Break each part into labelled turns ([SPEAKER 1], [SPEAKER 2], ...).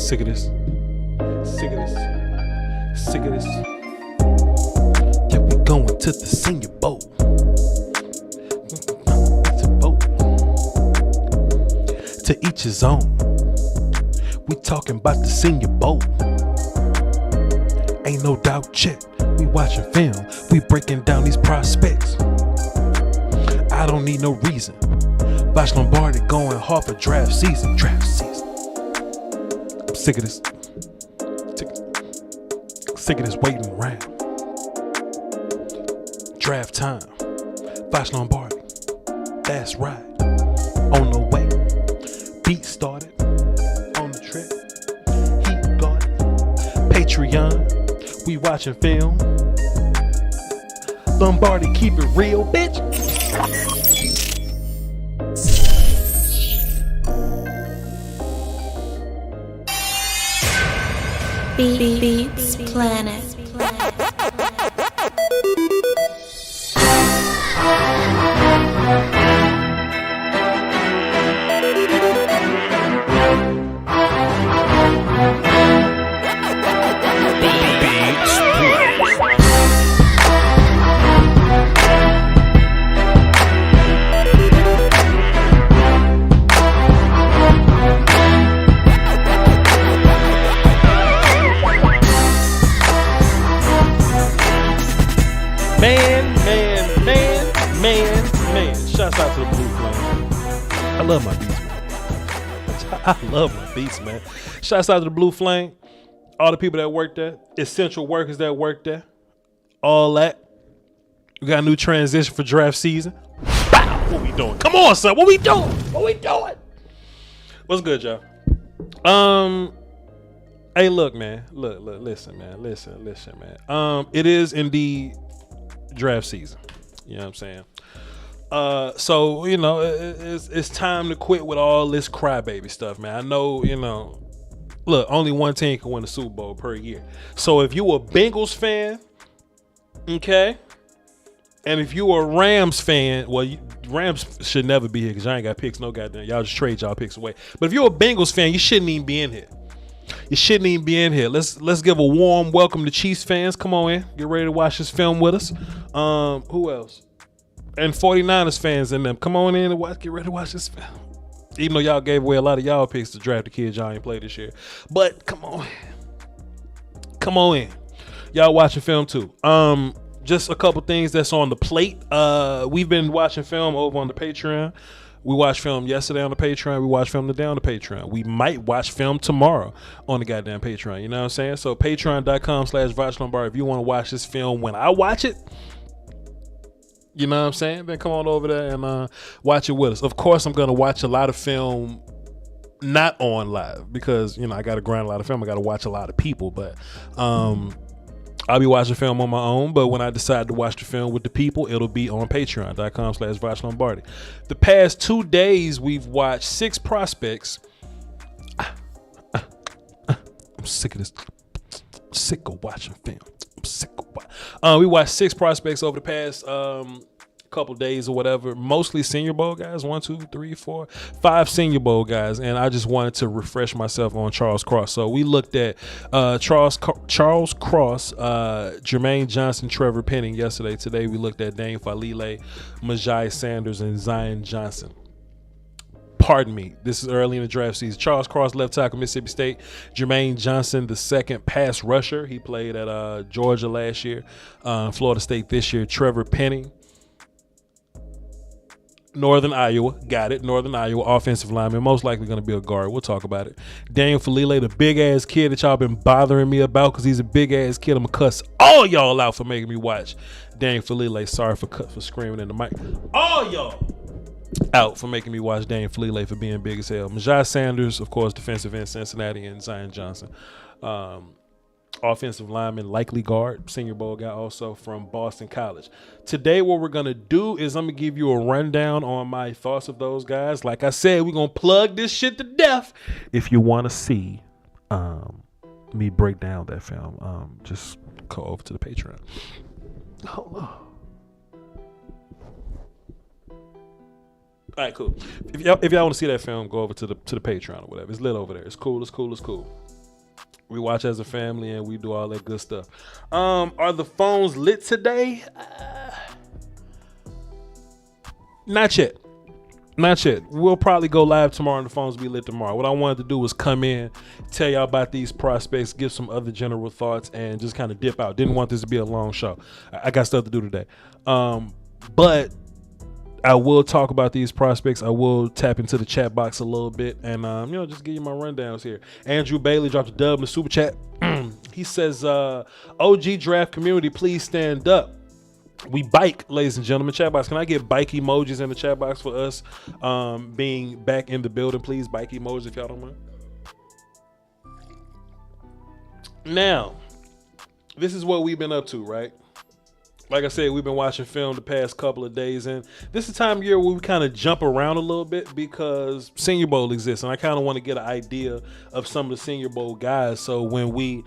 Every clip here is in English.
[SPEAKER 1] sick of this. Sick of this. Sick of this. Yeah, we going to the Senior Bowl. To each his own. We talking about the Senior Bowl. Ain't no doubt, check. We watching film. We breaking down these prospects. I don't need no reason. Voch Lombardi going hard for draft season. Draft season. I'm sick of this. Sick of this waiting around. Draft time. Voch Lombardi. Fast ride. On the way. Beat started. On the trip. Heat guarded. Patreon. We watching film. Lombardi, keep it real, bitch.
[SPEAKER 2] Beats Planet.
[SPEAKER 1] Man. Shouts out to the Blue Flame. I love my beats, man. I love my beats, man. Shouts out to the Blue Flame. All the people that work there. Essential workers that work there. All that. We got a new transition for draft season. Bow! What we doing? Come on, son. What we doing? What's good, y'all? Hey, look, man. Listen, man. It is indeed draft season. You know what I'm saying? So, you know, it's time to quit with all this crybaby stuff, man. I know, you know, look, only one team can win the Super Bowl per year. So if you a Bengals fan, okay, and if you a Rams fan, well, Rams should never be here because y'all ain't got picks, no goddamn. Y'all just trade y'all picks away. But if you're a Bengals fan, you shouldn't even be in here. Let's give a warm welcome to Chiefs fans. Come on in. Get ready to watch this film with us. Who else? And 49ers fans in them. Come on in and get ready to watch this film. Even though y'all gave away a lot of y'all picks to draft the kids y'all ain't played this year. But come on in. Y'all watching film too. Just a couple things that's on the plate. We've been watching film over on the Patreon. We watched film yesterday on the Patreon. We watched film today on the Patreon. We might watch film tomorrow on the goddamn Patreon. You know what I'm saying? So patreon.com/vochlombardi. If you want to watch this film when I watch it, you know what I'm saying? Then come on over there and watch it with us. Of course, I'm going to watch a lot of film not on live because, you know, I got to grind a lot of film. I got to watch a lot of people. But I'll be watching film on my own. But when I decide to watch the film with the people, it'll be on patreon.com/vochlombardi. The past 2 days, we've watched 6 prospects. I'm sick of this. I'm sick of watching film. We watched 6 prospects over the past couple days or whatever, mostly Senior Bowl guys. 1, 2, 3, 4, 5 Senior Bowl guys, and I just wanted to refresh myself on Charles Cross. So we looked at Charles Cross, Jermaine Johnson, Trevor Penning yesterday. Today we looked at Dane Faalele, Myjai Sanders, and Zion Johnson. Pardon me, this is early in the draft season. Charles Cross, left tackle, Mississippi State. Jermaine Johnson, the second pass rusher. He played at Georgia last year, Florida State this year. Trevor Penning, Northern Iowa. Got it. Northern Iowa offensive lineman. Most likely going to be a guard. We'll talk about it. Daniel Faalele, the big-ass kid that y'all been bothering me about because he's a big-ass kid. I'm going to cuss all y'all out for making me watch Daniel Faalele. Sorry for screaming in the mic. All y'all out for making me watch Daniel Faalele for being big as hell. Myjai Sanders, of course, defensive end, Cincinnati, and Zion Johnson. Offensive lineman, likely guard, Senior Bowl guy also from Boston College. Today what we're going to do is I'm going to give you a rundown on my thoughts of those guys. Like I said, we're going to plug this shit to death. If you want to see me break down that film, just go over to the Patreon. Hold on. All right, cool. If y'all want to see that film, go over to the Patreon or whatever. It's lit over there. It's cool. We watch as a family and we do all that good stuff. Are the phones lit today? Not yet. Not yet. We'll probably go live tomorrow and the phones will be lit tomorrow. What I wanted to do was come in, tell y'all about these prospects, give some other general thoughts, and just kind of dip out. Didn't want this to be a long show. I got stuff to do today. But I will talk about these prospects. I will tap into the chat box a little bit and, just give you my rundowns here. Andrew Bailey dropped a dub in the super chat. He says, OG draft community, please stand up. We bike, ladies and gentlemen. Chat box, can I get bike emojis in the chat box for us being back in the building, please? Bike emojis if y'all don't mind. Now, this is what we've been up to, right? Like I said, we've been watching film the past couple of days, and this is the time of year where we kind of jump around a little bit because Senior Bowl exists, and I kind of want to get an idea of some of the Senior Bowl guys. So when we're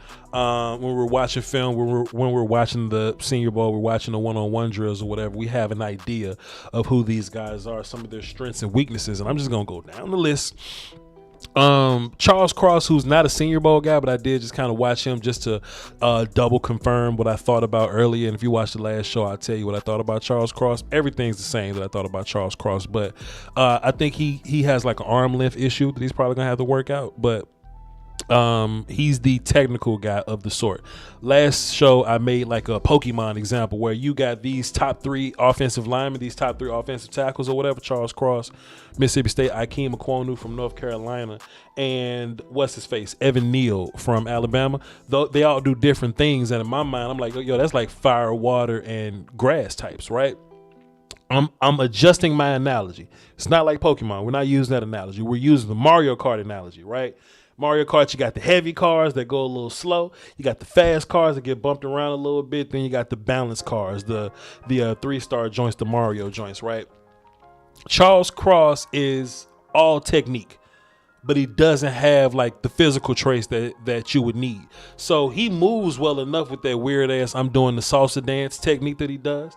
[SPEAKER 1] watching film, when we're watching the Senior Bowl, we're watching the one-on-one drills or whatever, we have an idea of who these guys are, some of their strengths and weaknesses, and I'm just gonna go down the list. Charles Cross, who's not a Senior Bowl guy, but I did just kind of watch him just to double confirm what I thought about earlier. And if you watched the last show, I'll tell you what I thought about Charles Cross. Everything's the same that I thought about Charles Cross, but I think he has like an arm length issue that he's probably gonna have to work out, but he's the technical guy of the sort. Last show I made like a Pokemon example where you got these top 3 offensive linemen, these top 3 offensive tackles or whatever: Charles Cross, Mississippi State; Ikem Ekwonu from North Carolina; and what's his face, Evan Neal from Alabama. Though they all do different things, and in my mind I'm like, yo, that's like fire, water, and grass types, right? I'm adjusting my analogy. It's not like Pokemon. We're not using that analogy. We're using the Mario Kart analogy, right? Mario Kart, you got the heavy cars that go a little slow. You got the fast cars that get bumped around a little bit. Then you got the balanced cars, the 3-star joints, the Mario joints, right? Charles Cross is all technique, but he doesn't have like the physical traits that you would need. So he moves well enough with that weird ass I'm doing the salsa dance technique that he does.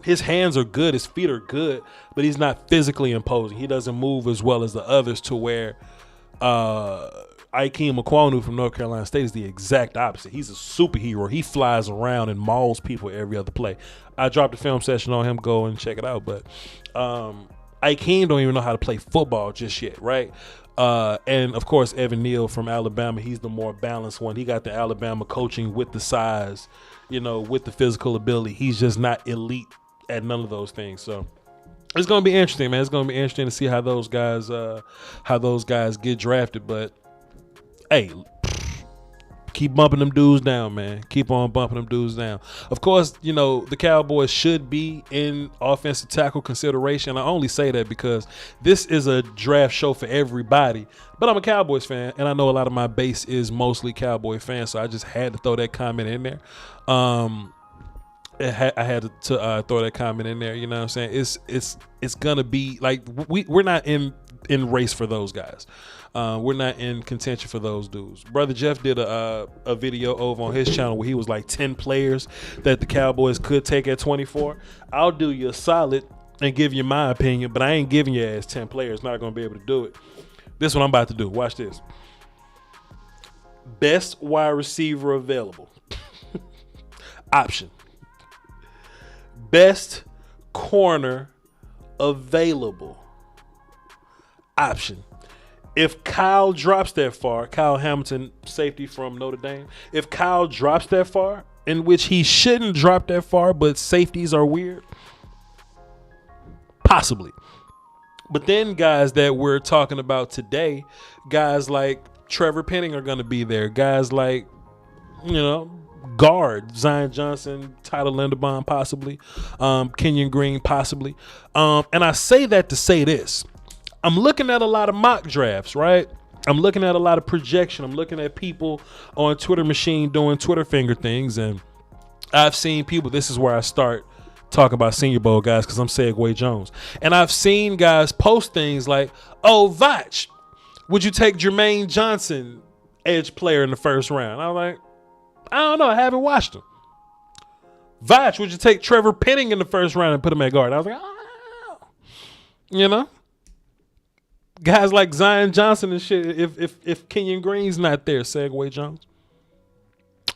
[SPEAKER 1] His hands are good, his feet are good, but he's not physically imposing. He doesn't move as well as the others to where Ikem Ekwonu from North Carolina State is the exact opposite. He's a superhero. He flies around and mauls people every other play. I dropped a film session on him. Go and check it out. But Ikem don't even know how to play football just yet, right? And of course, Evan Neal from Alabama, he's the more balanced one. He got the Alabama coaching with the size, with the physical ability. He's just not elite at none of those things. So it's gonna be interesting, man. It's gonna be interesting to see how those guys get drafted. But hey, keep bumping them dudes down, man. Keep on bumping them dudes down. Of course, the Cowboys should be in offensive tackle consideration. I only say that because this is a draft show for everybody. But I'm a Cowboys fan, and I know a lot of my base is mostly Cowboy fans, so I just had to throw that comment in there. I had to throw that comment in there. You know what I'm saying? It's gonna be like we're not in race for those guys. We're not in contention for those dudes. Brother Jeff did a video over on his channel where he was like 10 players that the Cowboys could take at 24. I'll do you a solid and give you my opinion, but I ain't giving you as 10 players. Not gonna be able to do it. This is what I'm about to do. Watch this. Best wide receiver available. Option. Best corner available. Option. If Kyle drops that far, Kyle Hamilton, safety from Notre Dame, if Kyle drops that far, in which he shouldn't drop that far, but safeties are weird, possibly. But then guys that we're talking about today, guys like Trevor Penning are going to be there. Guys like, guard, Zion Johnson, Tyler Linderbaum, possibly. Kenyon Green, possibly. And I say that to say this. I'm looking at a lot of mock drafts, right? I'm looking at a lot of projection. I'm looking at people on Twitter machine doing Twitter finger things. And I've seen people, this is where I start talking about Senior Bowl guys because I'm Segway Jones. And I've seen guys post things like, oh, Voch, would you take Jermaine Johnson, edge player, in the first round? I'm like, I don't know. I haven't watched him. Voch, would you take Trevor Penning in the first round and put him at guard? I was like, Guys like Zion Johnson and shit. If Kenyon Green's not there, Segway Jones.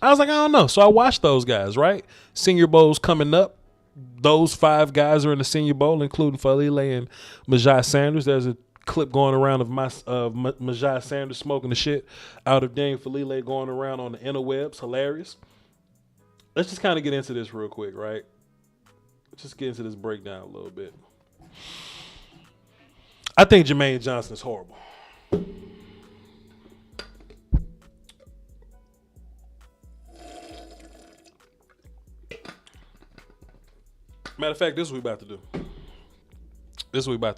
[SPEAKER 1] I was like, I don't know. So I watched those guys, right? Senior Bowl's coming up. Those 5 guys are in the Senior Bowl, including Faalele and Myjai Sanders. There's a clip going around of Myjai Sanders smoking the shit out of Daniel Faalele going around on the interwebs. Hilarious. Let's just kind of get into this real quick, right? Let's just get into this breakdown a little bit. I think Jermaine Johnson is horrible. Matter of fact, this is what we about to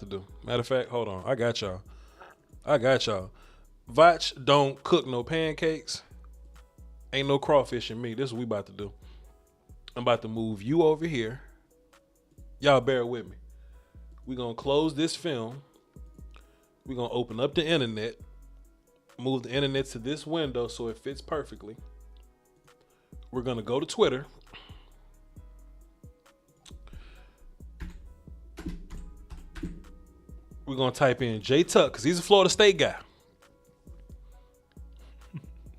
[SPEAKER 1] do. Matter of fact, hold on. I got y'all. Voch don't cook no pancakes. Ain't no crawfish in me. This is what we about to do. I'm about to move you over here. Y'all bear with me. We're going to close this film. We're going to open up the internet. Move the internet to this window so it fits perfectly. We're going to go to Twitter. We're going to type in J Tuck because he's a Florida State guy.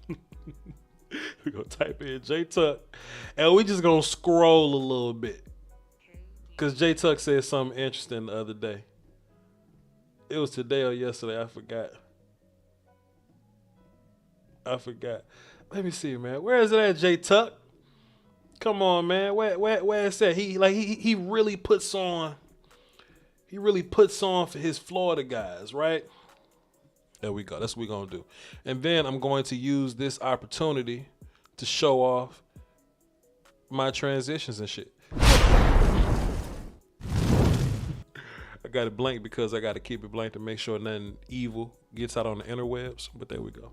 [SPEAKER 1] We're going to type in J Tuck. And we just going to scroll a little bit. Because J Tuck said something interesting the other day. It was today or yesterday. I forgot. Let me see, man. Where is it at, J Tuck? Come on, man. Where is that? He really puts on. He really puts on for his Florida guys, right? There we go. That's what we're going to do. And then I'm going to use this opportunity to show off my transitions and shit. I got it blank because I got to keep it blank to make sure nothing evil gets out on the interwebs. But there we go.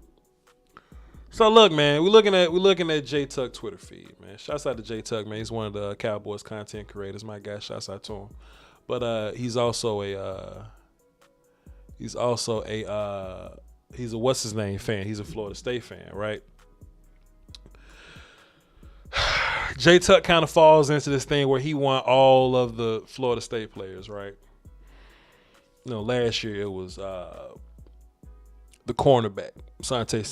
[SPEAKER 1] So look, man, we're looking at J Tuck Twitter feed, man. Shouts out to J Tuck, man. He's one of the Cowboys content creators. My guy, shouts out to him. But he's a what's his name fan. He's a Florida State fan, right? J Tuck kind of falls into this thing where he want all of the Florida State players, right? You know, last year it was the cornerback, Sante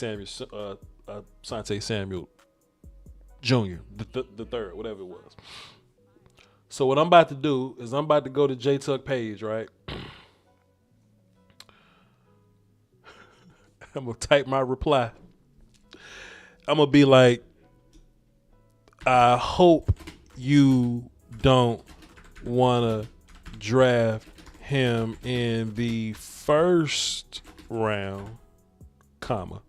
[SPEAKER 1] Samuel Jr., the third, whatever it was. So what I'm about to do is I'm about to go to J Tuck page, right? I'm going to type my reply. I'm going to be like, I hope you don't want to draft him in the first round, comma,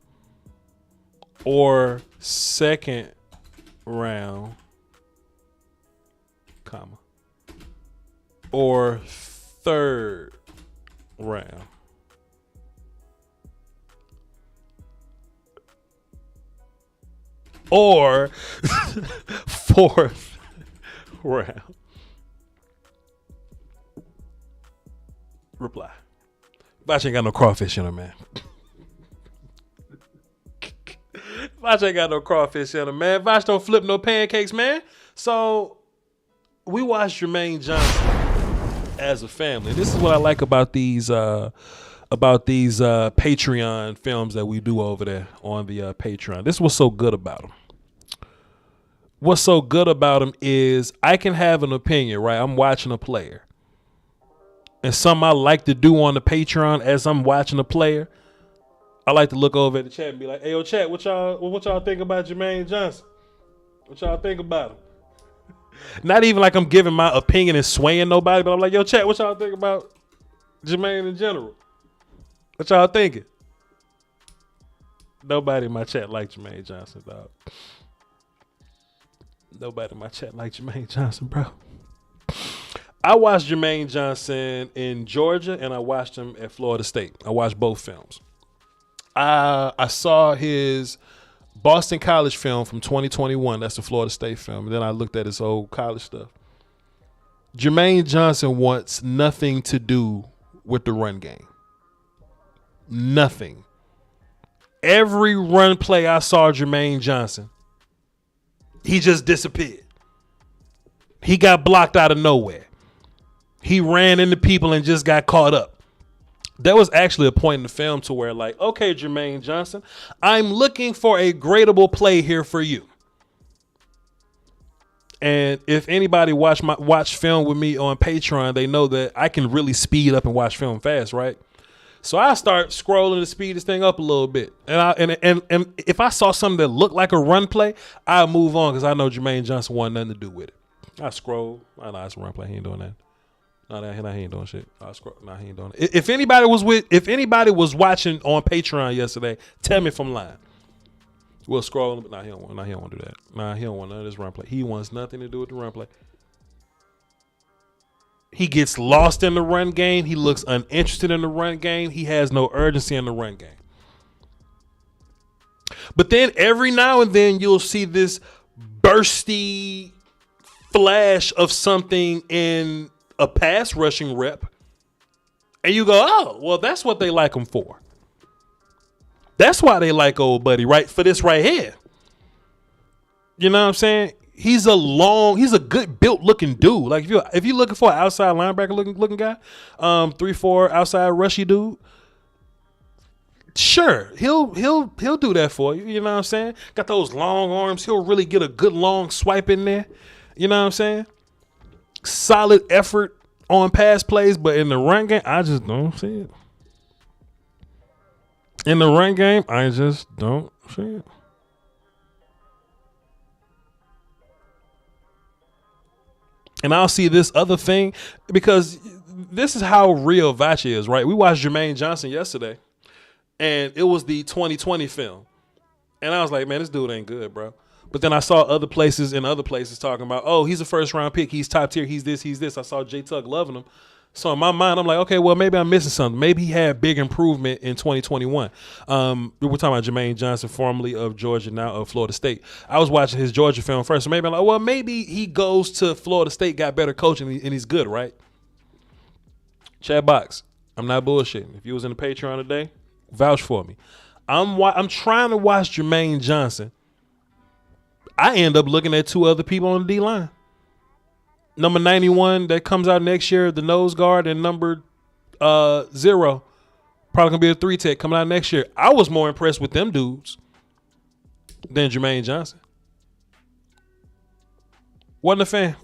[SPEAKER 1] or second round, comma, or third round. Or fourth round. Reply. Voch ain't got no crawfish in her, man. Voch ain't got no crawfish in her, man. Voch don't flip no pancakes, man. So we watched Jermaine Johnson as a family. This is what I like about these Patreon films that we do over there on the Patreon. This is what's so good about them. What's so good about them is I can have an opinion, right? I'm watching a player. And something I like to do on the Patreon as I'm watching a player, I like to look over at the chat and be like, hey, yo, chat, what y'all think about Jermaine Johnson? What y'all think about him? Not even like I'm giving my opinion and swaying nobody, but I'm like, yo, chat, what y'all think about Jermaine in general? What y'all thinking? Nobody in my chat like Jermaine Johnson, dog. Nobody in my chat like Jermaine Johnson, bro. I watched Jermaine Johnson in Georgia and I watched him at Florida State. I watched both films. I saw his Boston College film from 2021. That's the Florida State film. And then I looked at his old college stuff. Jermaine Johnson wants nothing to do with the run game. Nothing. Every run play I saw Jermaine Johnson, he just disappeared. He got blocked out of nowhere. He ran into people and just got caught up. There was actually a point in the film to where like, okay, Jermaine Johnson, I'm looking for a gradable play here for you. And if anybody watch film with me on Patreon, they know that I can really speed up and watch film fast, right? So I start scrolling to speed this thing up a little bit. And if I saw something that looked like a run play, I'll move on because I know Jermaine Johnson wanted nothing to do with it. I scroll. I know it's a run play. He ain't doing that. No, he ain't doing shit. I scroll. No, he ain't doing it. If anybody was watching on Patreon yesterday, tell me if I'm lying. We'll scroll. But he don't want to do that. Nah, he don't want none of this run play. He wants nothing to do with the run play. He gets lost in the run game. He looks uninterested in the run game. He has no urgency in the run game. But then every now and then you'll see this bursty flash of something in a pass rushing rep. And you go, oh, well, that's what they like him for. That's why they like old buddy, right? For this right here. You know what I'm saying? He's a good built looking dude. Like if you're looking for an outside linebacker looking guy, 3-4 outside rushy dude, sure, he'll do that for you. You know what I'm saying? Got those long arms. He'll really get a good long swipe in there. You know what I'm saying? Solid effort on pass plays, but in the run game, I just don't see it. In the run game, I just don't see it. And I'll see this other thing because this is how real Voch is, right? We watched Jermaine Johnson yesterday, and it was the 2020 film. And I was like, man, this dude ain't good, bro. But then I saw other places talking about, oh, he's a first-round pick. He's top tier. He's this. I saw J Tuck loving him. So in my mind, I'm like, okay, well, maybe I'm missing something. Maybe he had big improvement in 2021. We were talking about Jermaine Johnson, formerly of Georgia, now of Florida State. I was watching his Georgia film first. So maybe I'm like, well, maybe he goes to Florida State, got better coaching, and he's good, right? Chad Box, I'm not bullshitting. If you was in the Patreon today, vouch for me. I'm trying to watch Jermaine Johnson. I end up looking at two other people on the D-line. Number 91 that comes out next year, the nose guard, and number 0, probably gonna be a 3-tech coming out next year. I was more impressed with them dudes than Jermaine Johnson. Wasn't a fan.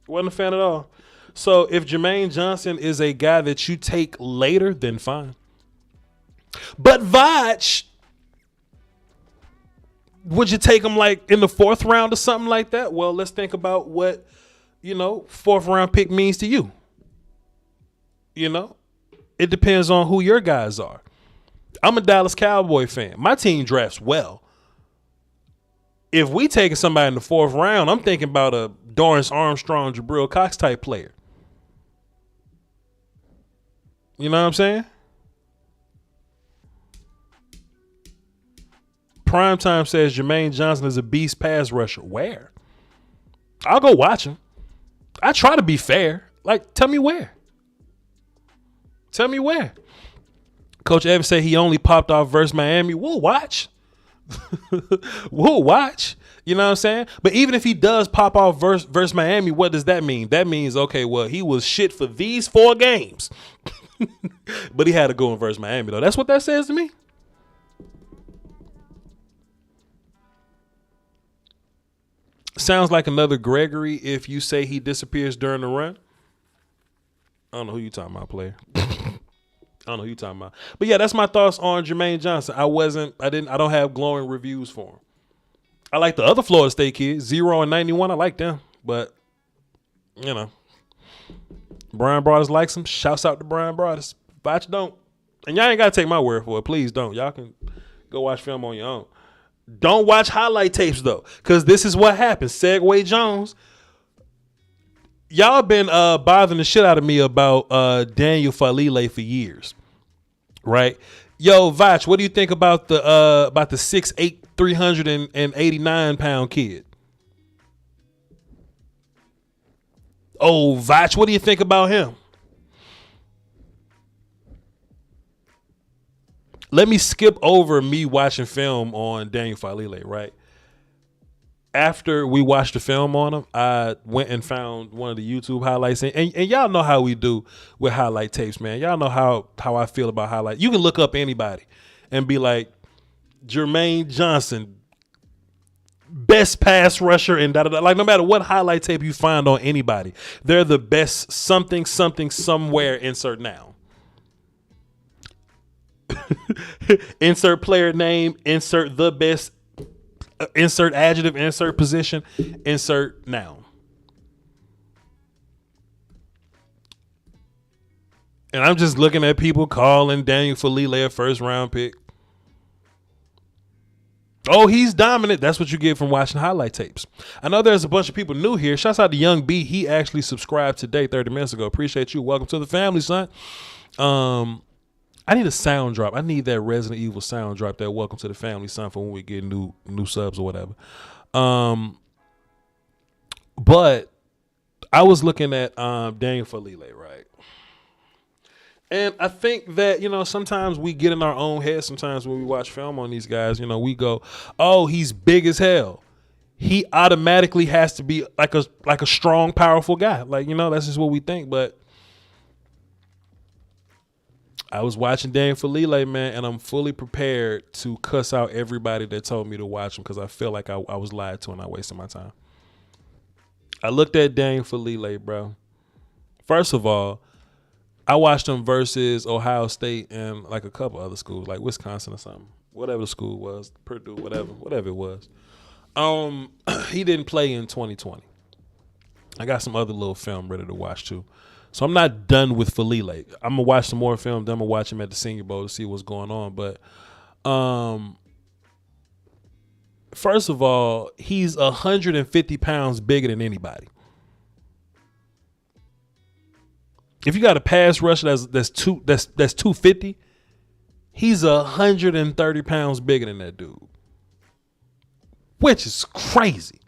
[SPEAKER 1] Wasn't a fan at all. So if Jermaine Johnson is a guy that you take later, then fine. But Voch, would you take him like in the 4th round or something like that? Well, let's think about what, 4th round pick means to you. It depends on who your guys are. I'm a Dallas Cowboy fan. My team drafts well. If we taking somebody in the 4th round, I'm thinking about a Dorrance Armstrong, Jabril Cox type player. You know what I'm saying? Primetime says Jermaine Johnson is a beast pass rusher. Where? I'll go watch him. I try to be fair. Like, tell me where. Tell me where. Coach Evans said he only popped off versus Miami. We'll watch. We'll watch. You know what I'm saying? But even if he does pop off versus Miami, what does that mean? That means, okay, well, he was shit for these 4 games. But he had to go in versus Miami, though. That's what that says to me. Sounds like another Gregory if you say he disappears during the run. I don't know who you talking about, player. I don't know who you talking about. But yeah, that's my thoughts on Jermaine Johnson. I don't have glowing reviews for him. I like the other Florida State kids, 0 and 91. I like them. But, Brian Broadus likes him. Shouts out to Brian Broadus. Voch don't. And y'all ain't got to take my word for it. Please don't. Y'all can go watch film on your own. Don't watch highlight tapes, though, because this is what happens. Segway Jones. Y'all been bothering the shit out of me about Daniel Faalele for years, right? Yo, Voch, what do you think about the 6'8", 389-pound kid? Oh, Voch, what do you think about him? Let me skip over me watching film on Daniel Faalele, right? after we watched the film on him, I went and found one of the YouTube highlights. And y'all know how we do with highlight tapes, man. Y'all know how I feel about highlight. You can look up anybody and be like, Jermaine Johnson, best pass rusher, and da-da-da. Like, no matter what highlight tape you find on anybody, they're the best something, somewhere, insert now. Insert player name, insert the best, insert adjective, insert position, insert noun. And I'm just looking at people calling Daniel Faalele a first round pick. Oh, he's dominant. That's what you get from watching highlight tapes. I know there's a bunch of people new here. Shouts out to Young B. He actually subscribed today, 30 minutes ago. Appreciate you. Welcome to the family, son. I need a sound drop. I need that Resident Evil sound drop, that welcome to the family, son, for when we get new subs or whatever. But I was looking at Daniel Faalele, right? And I think that, sometimes we get in our own head. Sometimes when we watch film on these guys, we go, oh, he's big as hell. He automatically has to be like a strong, powerful guy. Like, that's just what we think. But I was watching Daniel Faalele, man, and I'm fully prepared to cuss out everybody that told me to watch him because I feel like I was lied to and I wasted my time. I looked at Daniel Faalele, bro. First of all, I watched him versus Ohio State and like a couple other schools, like Wisconsin or something, whatever the school was, Purdue, whatever it was. He didn't play in 2020. I got some other little film ready to watch too. So I'm not done with Faalele. I'm going to watch some more film. Then I'm going to watch him at the Senior Bowl to see what's going on. But first of all, he's 150 pounds bigger than anybody. If you got a pass rusher that's 250, he's 130 pounds bigger than that dude, which is crazy.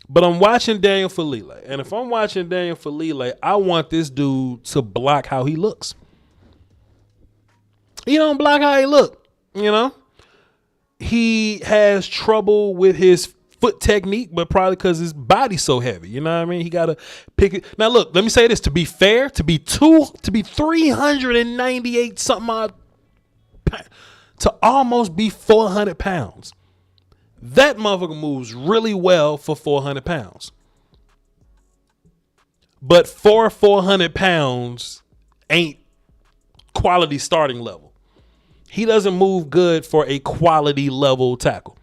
[SPEAKER 1] But I'm watching Daniel Faalele, and if I'm watching Daniel Faalele, I want this dude to block how he looks. He don't block how he look, He has trouble with his foot technique, but probably because his body's so heavy. You know what I mean? He got to pick it. Now, look, let me say this. To be fair, to be 398 something odd, to almost be 400 pounds. That motherfucker moves really well for 400 pounds. But 400 pounds ain't quality starting level. He doesn't move good for a quality level tackle.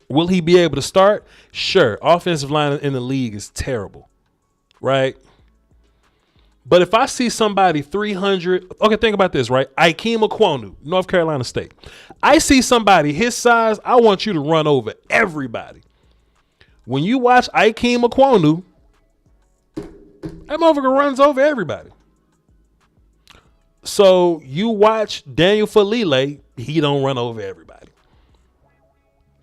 [SPEAKER 1] Will he be able to start? Sure. Offensive line in the league is terrible, right? But if I see somebody 300, okay, think about this, right? Ikem Ekwonu, North Carolina State. I see somebody his size, I want you to run over everybody. When you watch Ikem Ekwonu, that motherfucker runs over everybody. So you watch Daniel Faalele, he don't run over everybody.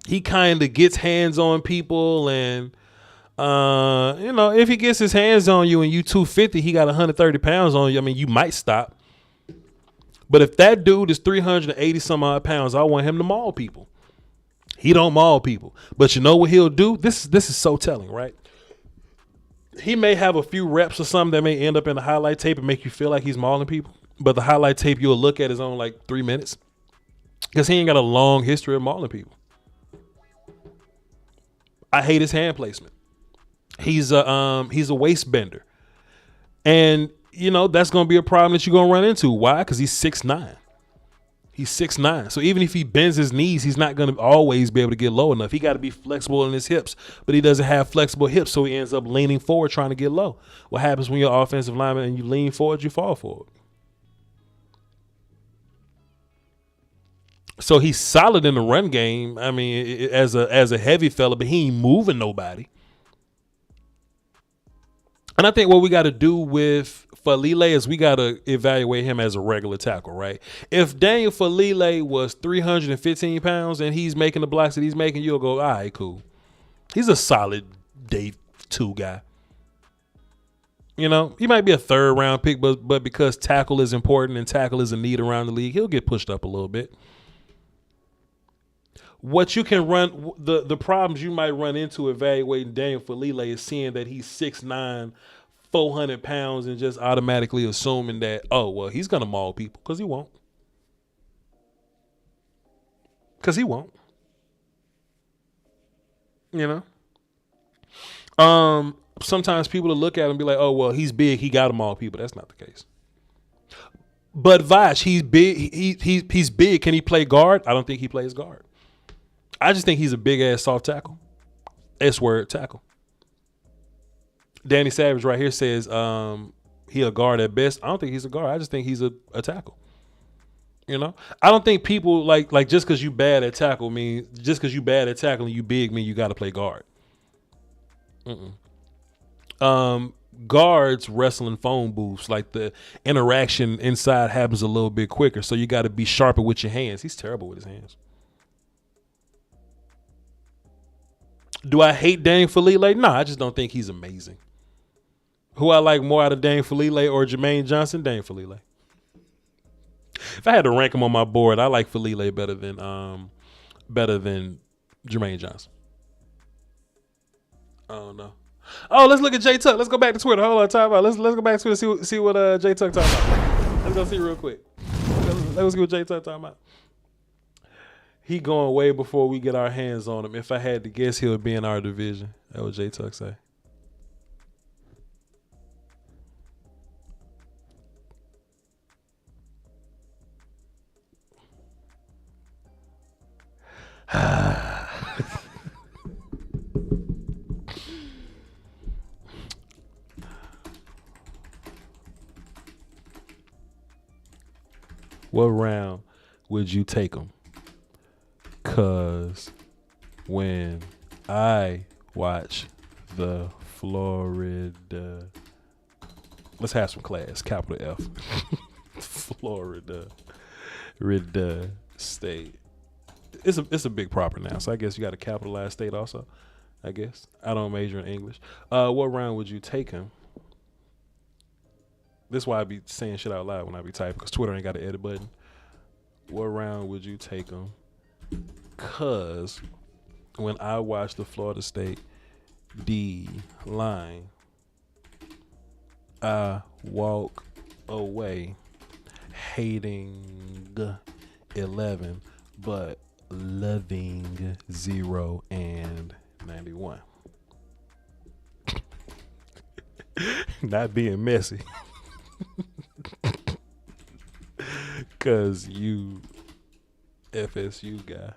[SPEAKER 1] He kind of gets hands on people, and if he gets his hands on you and you 250, he got 130 pounds on you. I mean, you might stop. But if that dude is 380 some odd pounds, I want him to maul people. He don't maul people. But you know what he'll do? This is so telling, right? He may have a few reps or something that may end up in the highlight tape and make you feel like he's mauling people. But the highlight tape you'll look at is on like 3 minutes because he ain't got a long history of mauling people. I hate his hand placement. He's a waist bender. And, that's going to be a problem that you're going to run into. Why? Because he's 6'9". He's 6'9". So even if he bends his knees, he's not going to always be able to get low enough. He got to be flexible in his hips, but he doesn't have flexible hips, so he ends up leaning forward trying to get low. What happens when you're offensive lineman and you lean forward, you fall forward. So he's solid in the run game. I mean, as a heavy fella, but he ain't moving nobody. And I think what we got to do with Faalele is we got to evaluate him as a regular tackle, right? If Daniel Faalele was 315 pounds and he's making the blocks that he's making, you'll go, all right, cool. He's a solid day 2 guy. He might be a 3rd round pick, but because tackle is important and tackle is a need around the league, he'll get pushed up a little bit. What you can run, the problems you might run into evaluating Daniel Faalele is seeing that he's 6'9", 400 pounds, and just automatically assuming that, oh, well, he's going to maul people, because he won't. Because he won't. You know? Sometimes people will look at him and be like, oh, well, he's big, he got to maul people. That's not the case. But Voch, he's big. He's big. Can he play guard? I don't think he plays guard. I just think he's a big-ass soft tackle. S-word tackle. Danny Savage right here says he a guard at best. I don't think he's a guard. I just think he's a tackle. You know? I don't think people like just because you bad at tackle mean just because you bad at tackling you big mean you got to play guard. Guards wrestle in phone booths. Like the interaction inside happens a little bit quicker, so you got to be sharper with your hands. He's terrible with his hands. Do I hate Daniel Faalele? No, I just don't think he's amazing. Who I like more out of Daniel Faalele or Jermaine Johnson? Daniel Faalele. If I had to rank him on my board, I like Faalele better than Jermaine Johnson. I don't know. Oh, let's look at J Tuck. Let's go back to Twitter. Hold on, time out. Let's go back to Twitter. See what J Tuck talking about. Let's go see real quick. Let's see what J Tuck talking about. He going way before we get our hands on him. If I had to guess, he would be in our division. That what J Tuck say. What round would you take him? Cause when I watch the Florida, let's have some class, capital F, Florida State. It's a big proper now, so I guess you got to capitalize state also. I guess I don't major in English. What round would you take him? This is why I be saying shit out loud when I be typing, because Twitter ain't got an edit button. What round would you take him? Cause when I watch the Florida State D line, I walk away hating 11, but loving 0 and 91. Not being messy. Cause you FSU guy.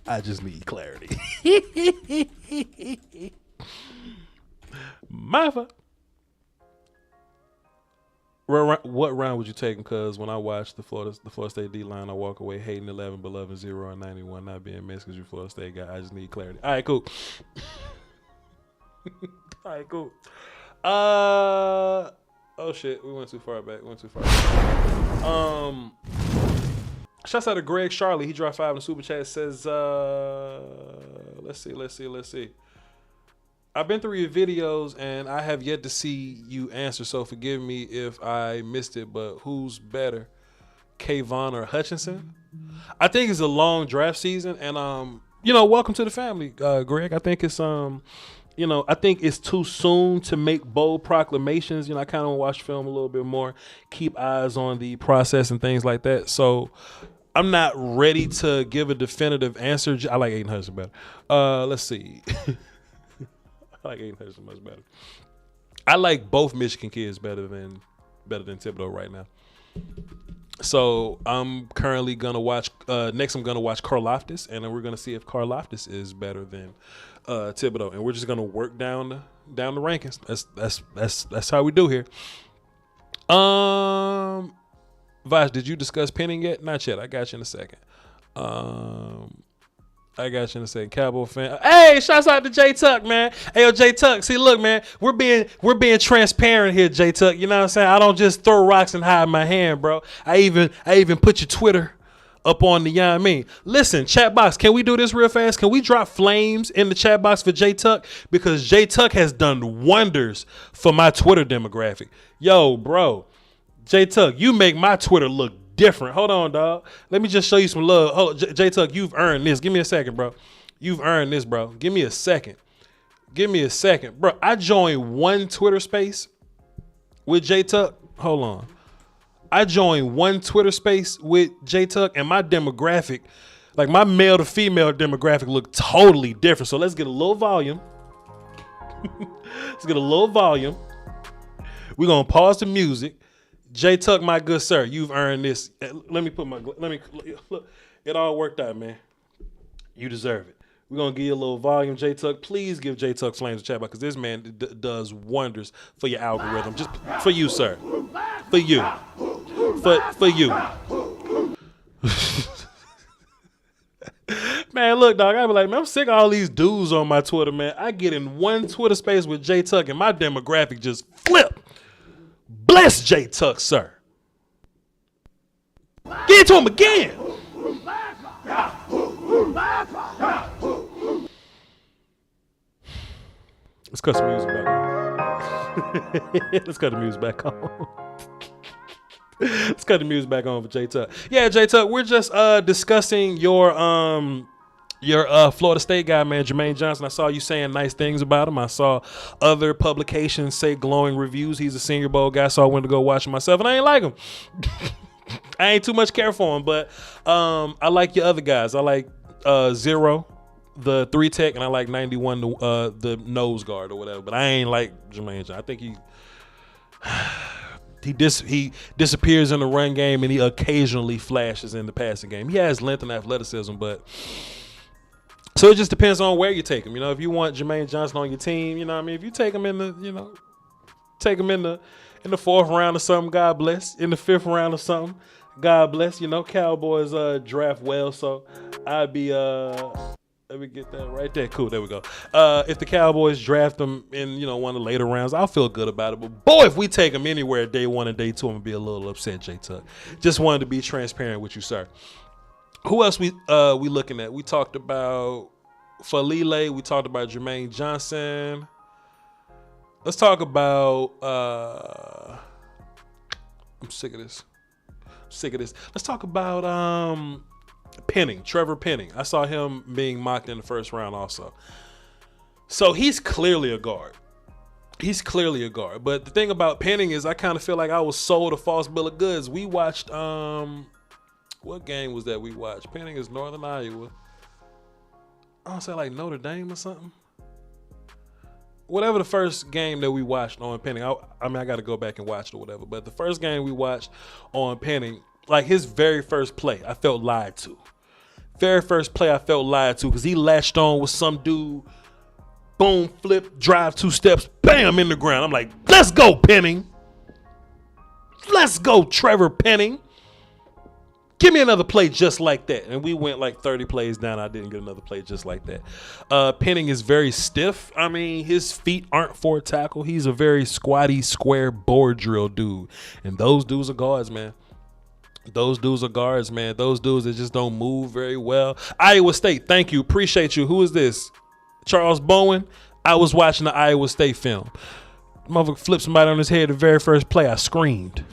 [SPEAKER 1] I just need clarity. My fuck. What round would you take him? Cause when I watch the Florida State D line, I walk away hating 11, but loving 0 and 91. Not being messy because you Florida State guy. I just need clarity. All right, cool. All right, cool. Oh shit, we went too far back. Shouts out to Greg Charlie. He dropped 5 in the super chat. Says, let's see. I've been through your videos and I have yet to see you answer, so forgive me if I missed it, but who's better, Kayvon or Hutchinson? I think it's a long draft season, and welcome to the family, Greg. I think it's I think it's too soon to make bold proclamations. I kind of want to watch film a little bit more, keep eyes on the process and things like that. So I'm not ready to give a definitive answer. I like Aiden Hudson better. Let's see. I like Aiden Hudson much better. I like both Michigan kids better than Thibodeau right now. So I'm currently gonna watch. Next, I'm gonna watch Karlaftis, and then we're gonna see if Karlaftis is better than Thibodeau, and we're just gonna work down the rankings. That's how we do here. Voch, did you discuss pinning yet? Not yet. I got you in a second. Cowboy fan. Hey, shouts out to J Tuck, man. Hey, yo, J Tuck. See, look, man, we're being transparent here, J Tuck. You know what I'm saying? I don't just throw rocks and hide my hand, bro. I even put your Twitter up on the, you know what I mean? Listen, chat box, can we do this real fast? Can we drop flames in the chat box for J Tuck? Because J Tuck has done wonders for my Twitter demographic. Yo, bro, J Tuck, you make my Twitter look different. Hold on, dog. Let me just show you some love. Hold on, J Tuck, you've earned this. Give me a second, bro. You've earned this, bro. Give me a second. Bro, I joined one Twitter space with J Tuck. Hold on. I joined one Twitter space with J Tuck, and my demographic, like my male to female demographic, looked totally different. So let's get a little volume. We're gonna pause the music. J Tuck, my good sir, you've earned this. Let me look. It all worked out, man. You deserve it. We're gonna give you a little volume, J Tuck. Please give J Tuck Flames a chat because this man does wonders for your algorithm. Just for you, sir. For you. For you. Man, look, dog, I be like, man, I'm sick of all these dudes on my Twitter, man. I get in one Twitter space with J Tuck and my demographic just flip. Bless J Tuck, sir. Get it to him again. Let's cut some music back on. Let's cut the music back on. Let's cut the music back on for J Tuck. Yeah, J Tuck, we're just discussing your Florida State guy, man, Jermaine Johnson. I saw you saying nice things about him. I saw other publications say glowing reviews. He's a Senior Bowl guy, so I went to go watch him myself, and I ain't like him. I ain't too much care for him, but I like your other guys. I like Zero, the 3 tech, and I like 91, the nose guard or whatever. But I ain't like Jermaine Johnson. I think he disappears in the run game, and he occasionally flashes in the passing game. He has length and athleticism, but so it just depends on where you take him. You know, if you want Jermaine Johnson on your team, you know what I mean? If you take him in the, you know, take him in the 4th round or something, God bless. In the 5th round or something, God bless. You know, Cowboys draft well, so I'd be let me get that right there. Cool, there we go. If the Cowboys draft him in, you know, one of the later rounds, I'll feel good about it. But boy, if we take him anywhere day 1 and day 2, I'm gonna be a little upset, J Tuck. Just wanted to be transparent with you, sir. Who else we looking at? We talked about Faalele. We talked about Jermaine Johnson. Let's talk about I'm sick of this. Let's talk about Penning, Trevor Penning. I saw him being mocked in the 1st round also. So he's clearly a guard. But the thing about Penning is I kind of feel like I was sold a false bill of goods. We watched what game was that we watched? Penning is Northern Iowa. I don't say like Notre Dame or something. Whatever the first game that we watched on Penning. I mean, I got to go back and watch it or whatever. But the first game we watched on Penning, like his very first play, I felt lied to. Because he latched on with some dude. Boom, flip, drive 2 steps, bam, in the ground. I'm like, let's go, Penning. Let's go, Trevor Penning. Give me another play just like that. And we went like 30 plays down. I didn't get another play just like that. Penning is very stiff. I mean, his feet aren't for a tackle. He's a very squatty, square, board drill dude. And those dudes are guards, man. Those dudes that just don't move very well. Iowa State, thank you. Appreciate you. Who is this? Charles Bowen? I was watching the Iowa State film. Motherfucker flipped somebody on his head the very first play. I screamed.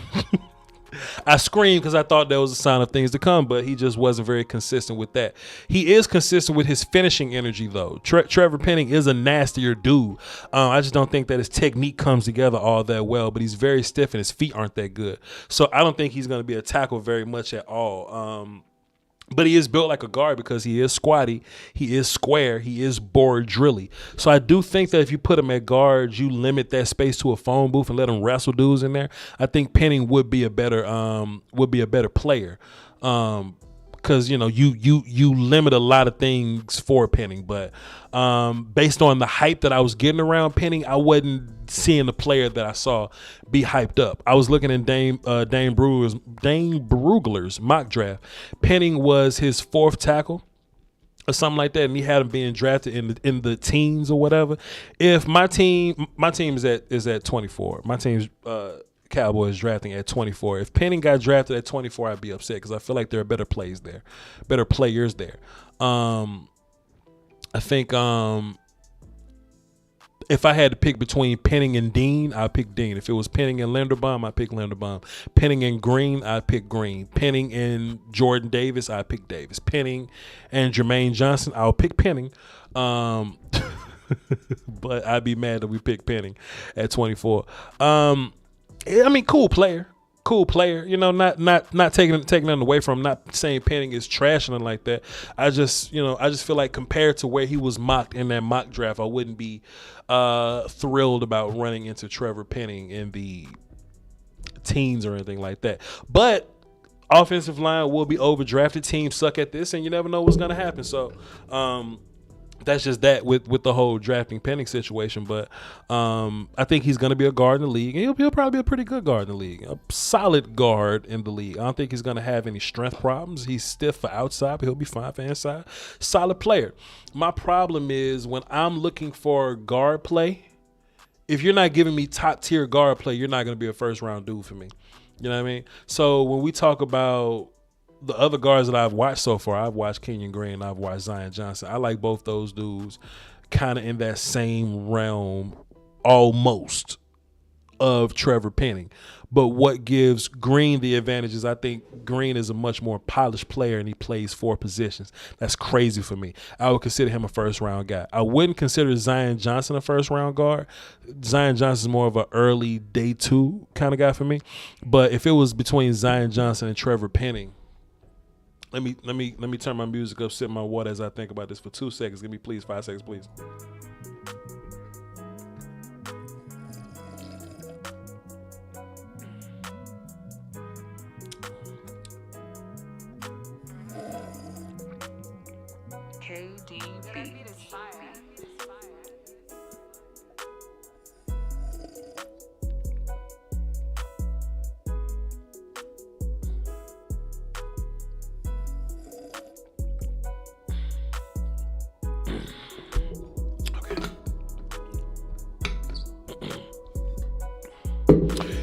[SPEAKER 1] I screamed because I thought that was a sign of things to come, but he just wasn't very consistent with that. He is consistent with his finishing energy, though. Trevor Penning is a nastier dude. I just don't think that his technique comes together all that well, but he's very stiff and his feet aren't that good. So I don't think he's going to be a tackle very much at all. But he is built like a guard because he is squatty, he is square, he is board drilly. So I do think that if you put him at guard, you limit that space to a phone booth and let him wrestle dudes in there. I think Penning would be a better player. Because, you know, you limit a lot of things for Penning, but based on the hype that I was getting around Penning, I wasn't seeing the player that I saw be hyped up. I was looking at Dane Brugler's mock draft. Penning was his 4th tackle or something like that, and he had him being drafted in the teens or whatever. If my team is at 24, my team's Cowboys drafting at 24. If Penning got drafted at 24, I'd be upset because I feel like there are better players there. I think If I had to pick between Penning and Dean, I'd pick Dean. If it was Penning and Linderbaum, I'd pick Linderbaum. Penning and Green, I'd pick Green. Penning and Jordan Davis, I'd pick Davis. Penning and Jermaine Johnson, I'll pick Penning. But I'd be mad that we picked Penning at 24. I mean, cool player. You know, not taking nothing away from him, not saying Penning is trash or nothing like that. I just feel like compared to where he was mocked in that mock draft, I wouldn't be thrilled about running into Trevor Penning in the teens or anything like that. But offensive line will be overdrafted. Teams suck at this, and you never know what's gonna happen. So that's just that with the whole drafting Penning situation. But I think he's going to be a guard in the league. And he'll probably be a pretty good guard in the league. A solid guard in the league. I don't think he's going to have any strength problems. He's stiff for outside, but he'll be fine for inside. Solid player. My problem is when I'm looking for guard play, if you're not giving me top-tier guard play, you're not going to be a first-round dude for me. You know what I mean? So when we talk about the other guards that I've watched so far, I've watched Kenyon Green, I've watched Zion Johnson. I like both those dudes kind of in that same realm almost of Trevor Penning. But what gives Green the advantage is I think Green is a much more polished player and he plays 4 positions. That's crazy for me. I would consider him a first-round guy. I wouldn't consider Zion Johnson a first-round guard. Zion Johnson is more of an early day 2 kind of guy for me. But if it was between Zion Johnson and Trevor Penning, Let me turn my music up, sip my water as I think about this for 2 seconds. Give me, please, 5 seconds, please.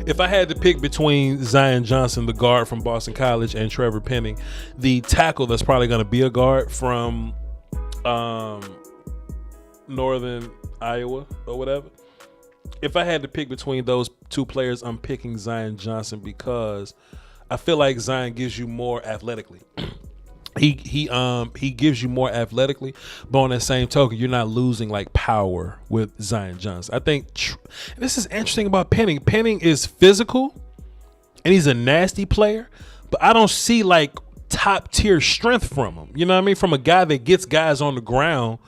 [SPEAKER 1] If I had to pick between Zion Johnson, the guard from Boston College, and Trevor Penning, the tackle that's probably going to be a guard from Northern Iowa or whatever. If I had to pick between those 2 players, I'm picking Zion Johnson because I feel like Zion gives you more athletically. He gives you more athletically, but on that same token, you're not losing like power with Zion Johnson. I think this is interesting about Penning. Penning is physical, and he's a nasty player, but I don't see like top tier strength from him. You know what I mean? From a guy that gets guys on the ground.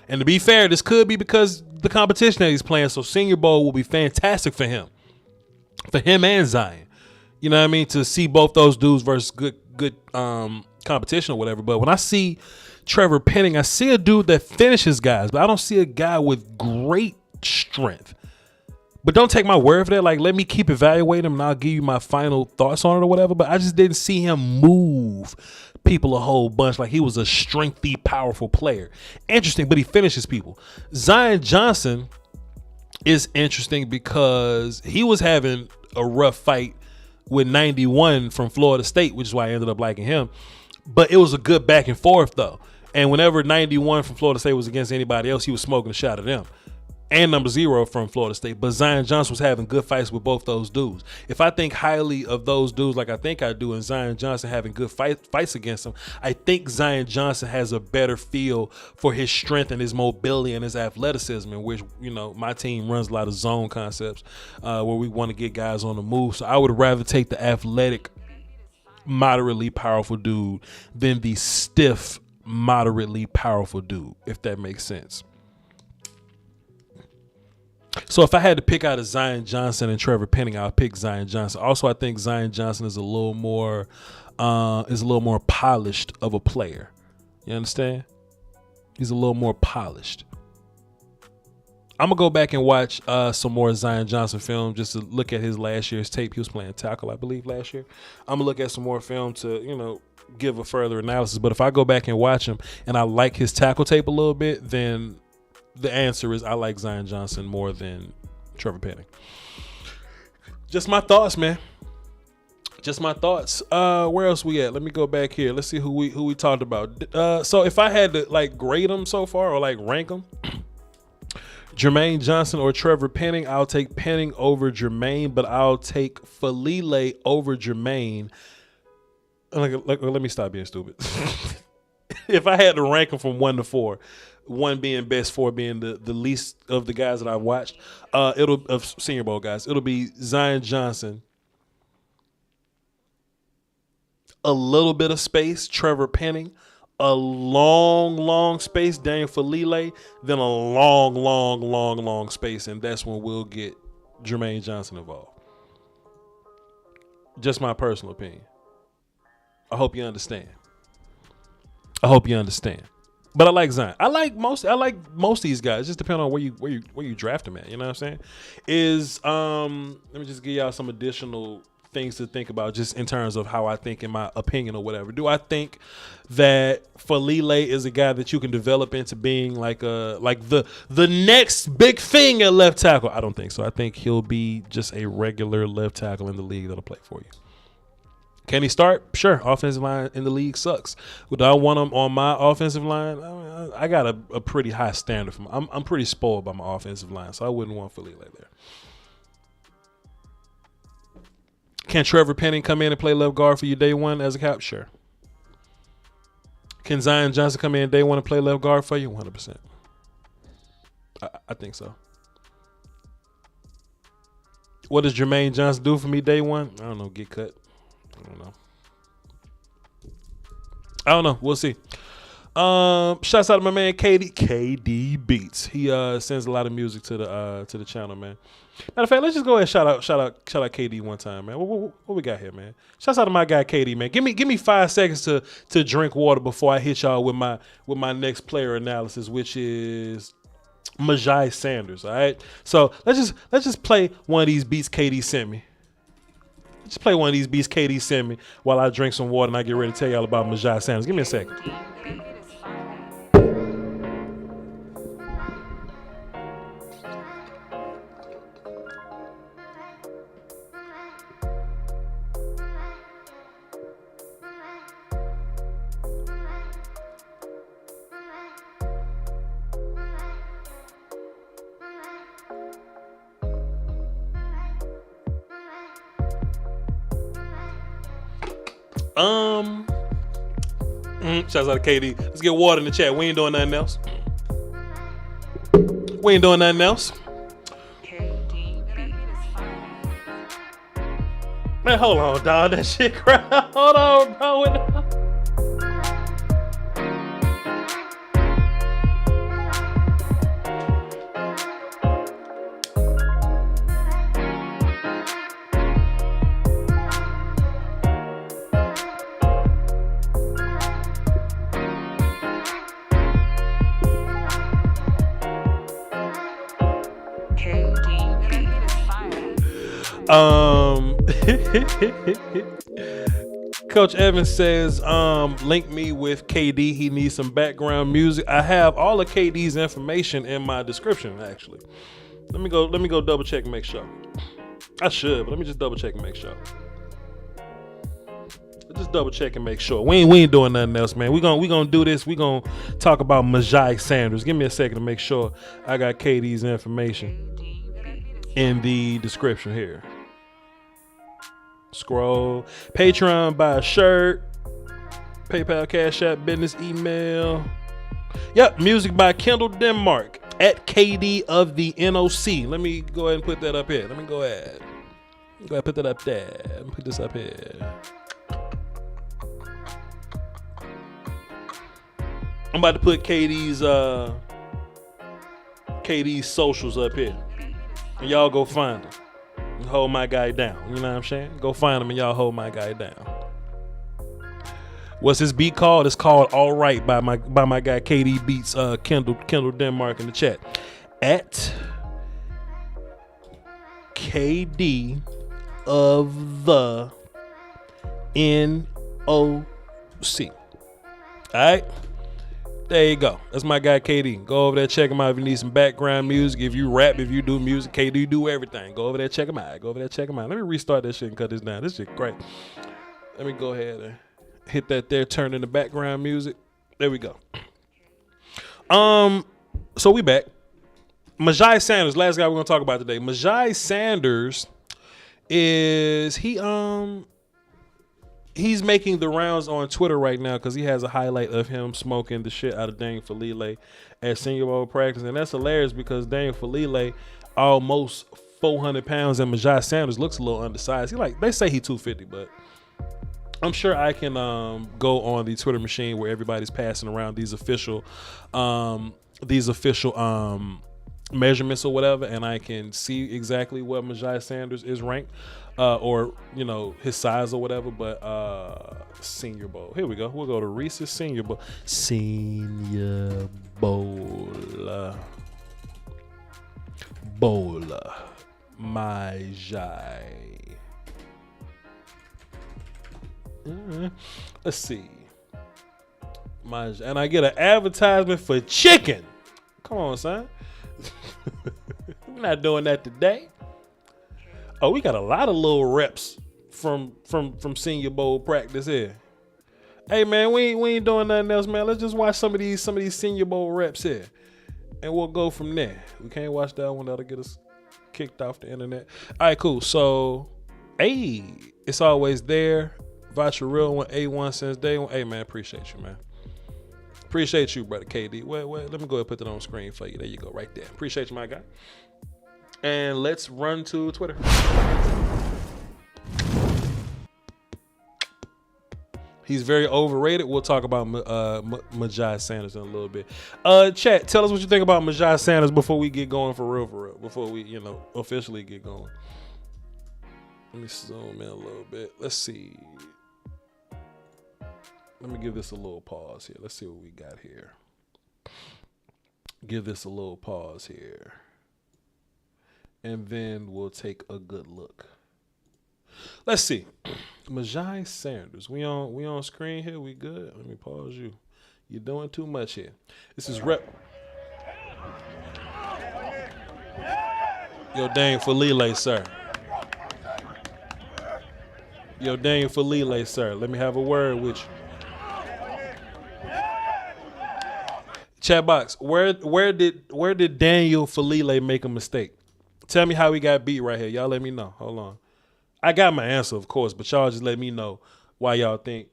[SPEAKER 1] And to be fair, this could be because the competition that he's playing. So Senior Bowl will be fantastic for him and Zion. You know what I mean? To see both those dudes versus good competition or whatever. But when I see Trevor Penning, I see a dude that finishes guys, but I don't see a guy with great strength. But don't take my word for that. Like, let me keep evaluating him and I'll give you my final thoughts on it or whatever. But I just didn't see him move people a whole bunch like he was a strengthy, powerful player. Interesting, but he finishes people. Zion Johnson is interesting because he was having a rough fight with 91 from Florida State, which is why I ended up liking him. But it was a good back and forth, though. And whenever 91 from Florida State was against anybody else, he was smoking a shot at them. And number 0 from Florida State. But Zion Johnson was having good fights with both those dudes. If I think highly of those dudes like I think I do, and Zion Johnson having good fights against them, I think Zion Johnson has a better feel for his strength and his mobility and his athleticism, in which, you know, my team runs a lot of zone concepts where we want to get guys on the move. So I would rather take the athletic, moderately powerful dude than the stiff, moderately powerful dude, if that makes sense. So if I had to pick out of Zion Johnson and Trevor Penning, I'll pick Zion Johnson. Also, I think Zion Johnson is a little more polished of a player. You understand? He's a little more polished. I'm gonna go back and watch some more Zion Johnson film just to look at his last year's tape. He was playing tackle, I believe, last year. I'm gonna look at some more film to, you know, give a further analysis. But if I go back and watch him and I like his tackle tape a little bit, then the answer is I like Zion Johnson more than Trevor Penning. Just my thoughts, man. Just my thoughts. Where else we at? Let me go back here. Let's see who we talked about. So if I had to like grade them so far or like rank them, Jermaine Johnson or Trevor Penning. I'll take Penning over Jermaine, but I'll take Faalele over Jermaine. Let me stop being stupid. If I had to rank them from 1 to 4, 1 being best, 4 being the least of the guys that I've watched, of Senior Bowl guys, it'll be Zion Johnson, a little bit of space, Trevor Penning, a long space, Daniel Faalele, then a long space, and that's when we'll get Jermaine Johnson involved. Just my personal opinion. I hope you understand. But I like Zion. I like most of these guys. Just depending on where you draft them at. You know what I'm saying? Let me just give y'all some additional things to think about, just in terms of how I think, in my opinion or whatever. Do I think that Faalele is a guy that you can develop into being like the next big thing at left tackle? I don't think so. I think he'll be just a regular left tackle in the league that'll play for you. Can he start? Sure. Offensive line in the league sucks. Would I want him on my offensive line? I got a pretty high standard for him. I'm pretty spoiled by my offensive line, so I wouldn't want Faalele there. Can Trevor Penning come in and play left guard for you day one as a cap? Sure. Can Zion Johnson come in day one and play left guard for you? 100%. I think so. What does Jermaine Johnson do for me day one? I don't know. Get cut. I don't know. We'll see. Shouts out to my man KD Beats. He sends a lot of music to the channel, man. Matter of fact, let's just go ahead and shout out KD one time, man. What we got here, man? Shouts out to my guy KD, man. Give me 5 seconds to drink water before I hit y'all with my next player analysis, which is Myjai Sanders. All right. So let's just play one of these beats KD sent me. Just play one of these beats KD sent me while I drink some water and I get ready to tell y'all about Myjai Sanders. Give me a second. Shouts out to KD. Let's get water in the chat. We ain't doing nothing else. Man, hold on, dog. That shit crap. Hold on, bro. Coach Evans says, link me with KD. He needs some background music. I have all of KD's information in my description, actually. Let me go double check and make sure. I should, but let me just double check and make sure. Just double check and make sure. We ain't doing nothing else, man. We gonna do this. We gonna talk about Myjai Sanders. Give me a second to make sure I got KD's information in the description here. Scroll. Patreon, buy a shirt. PayPal, Cashapp, business email. Yep, music by Kendall Denmark at KD of the NOC. Let me go ahead and put that up here. Let me go ahead put that up there. Let me put this up here. I'm about to put KD's socials up here. And y'all go find them. Hold my guy down. You know what I'm saying? Go find him and y'all hold my guy down. What's his beat called? It's called All Right by my guy KD Beats, Kendall Denmark in the chat. At KD of the NOC. Alright? There you go. That's my guy KD. Go over there, check him out if you need some background music. If you rap, if you do music, KD do everything. Go over there, check him out. Let me restart this shit and cut this down. This shit great. Let me go ahead and hit that there, turn in the background music. There we go. So we back. Myjai Sanders, last guy we're gonna talk about today. Myjai Sanders is he's making the rounds on Twitter right now because he has a highlight of him smoking the shit out of Daniel Faalele at Senior Bowl practice, and that's hilarious because Daniel Faalele almost 400 pounds and Myjai Sanders looks a little undersized. They say he 250, but I'm sure I can go on the Twitter machine where everybody's passing around these official measurements or whatever, and I can see exactly what Myjai Sanders is ranked, or his size or whatever. But Senior Bowl, here we go. We'll go to Reese's Senior Bowl. Senior Bowl. Myjai. Let's see. Myjai, and I get an advertisement for chicken. Come on, son. We're not doing that today. Oh, we got a lot of little reps from Senior Bowl practice here. Hey man, we ain't doing nothing else, man. Let's just watch some of these Senior Bowl reps here, and we'll go from there. We can't watch that one; that'll get us kicked off the internet. All right, cool. So, hey, it's always there. Voucher real one, A1 since day one. Hey man, appreciate you, man. Appreciate you, brother KD. Wait, let me go ahead and put that on screen for you. There you go, right there. Appreciate you, my guy. And let's run to Twitter. He's very overrated. We'll talk about Myjai Sanders in a little bit. Chat, tell us what you think about Myjai Sanders before we get going for real. Before we, officially get going. Let me zoom in a little bit. Let's see. Let me give this a little pause here. Let's see what we got here. Give this a little pause here. And then we'll take a good look. Let's see. Myjai Sanders. We on screen here? We good? Let me pause you. You're doing too much here. This is rep. Yo, Daniel Faalele, sir. Yo, Daniel Faalele, sir. Let me have a word with you. Chat box, where did Daniel Faalele make a mistake? Tell me how he got beat right here. Y'all let me know. Hold on. I got my answer, of course, but y'all just let me know why y'all think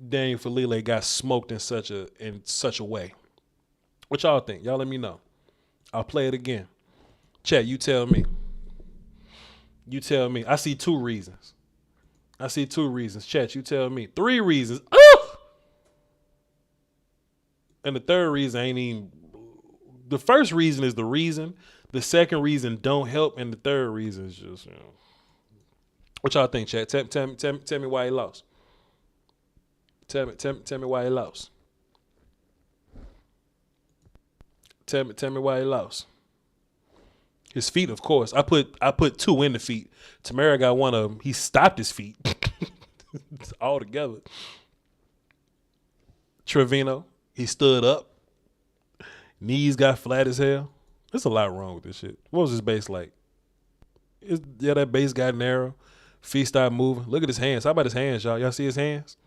[SPEAKER 1] Daniel Faalele got smoked in such a way. What y'all think? Y'all let me know. I'll play it again. Chat, you tell me. You tell me. I see two reasons. Chat, you tell me. 3 reasons. And the third reason ain't even. The first reason is the reason. The second reason don't help, and the third reason is just. What y'all think, chat? Tell me why he lost. Tell me why he lost. Tell me why he lost. His feet, of course. I put 2 in the feet. Tamara got one of them. He stopped his feet all together. Trevino. He stood up. Knees got flat as hell. There's a lot wrong with this shit. What was his base like? That base got narrow. Feet started moving. Look at his hands. How about his hands, y'all? Y'all see his hands?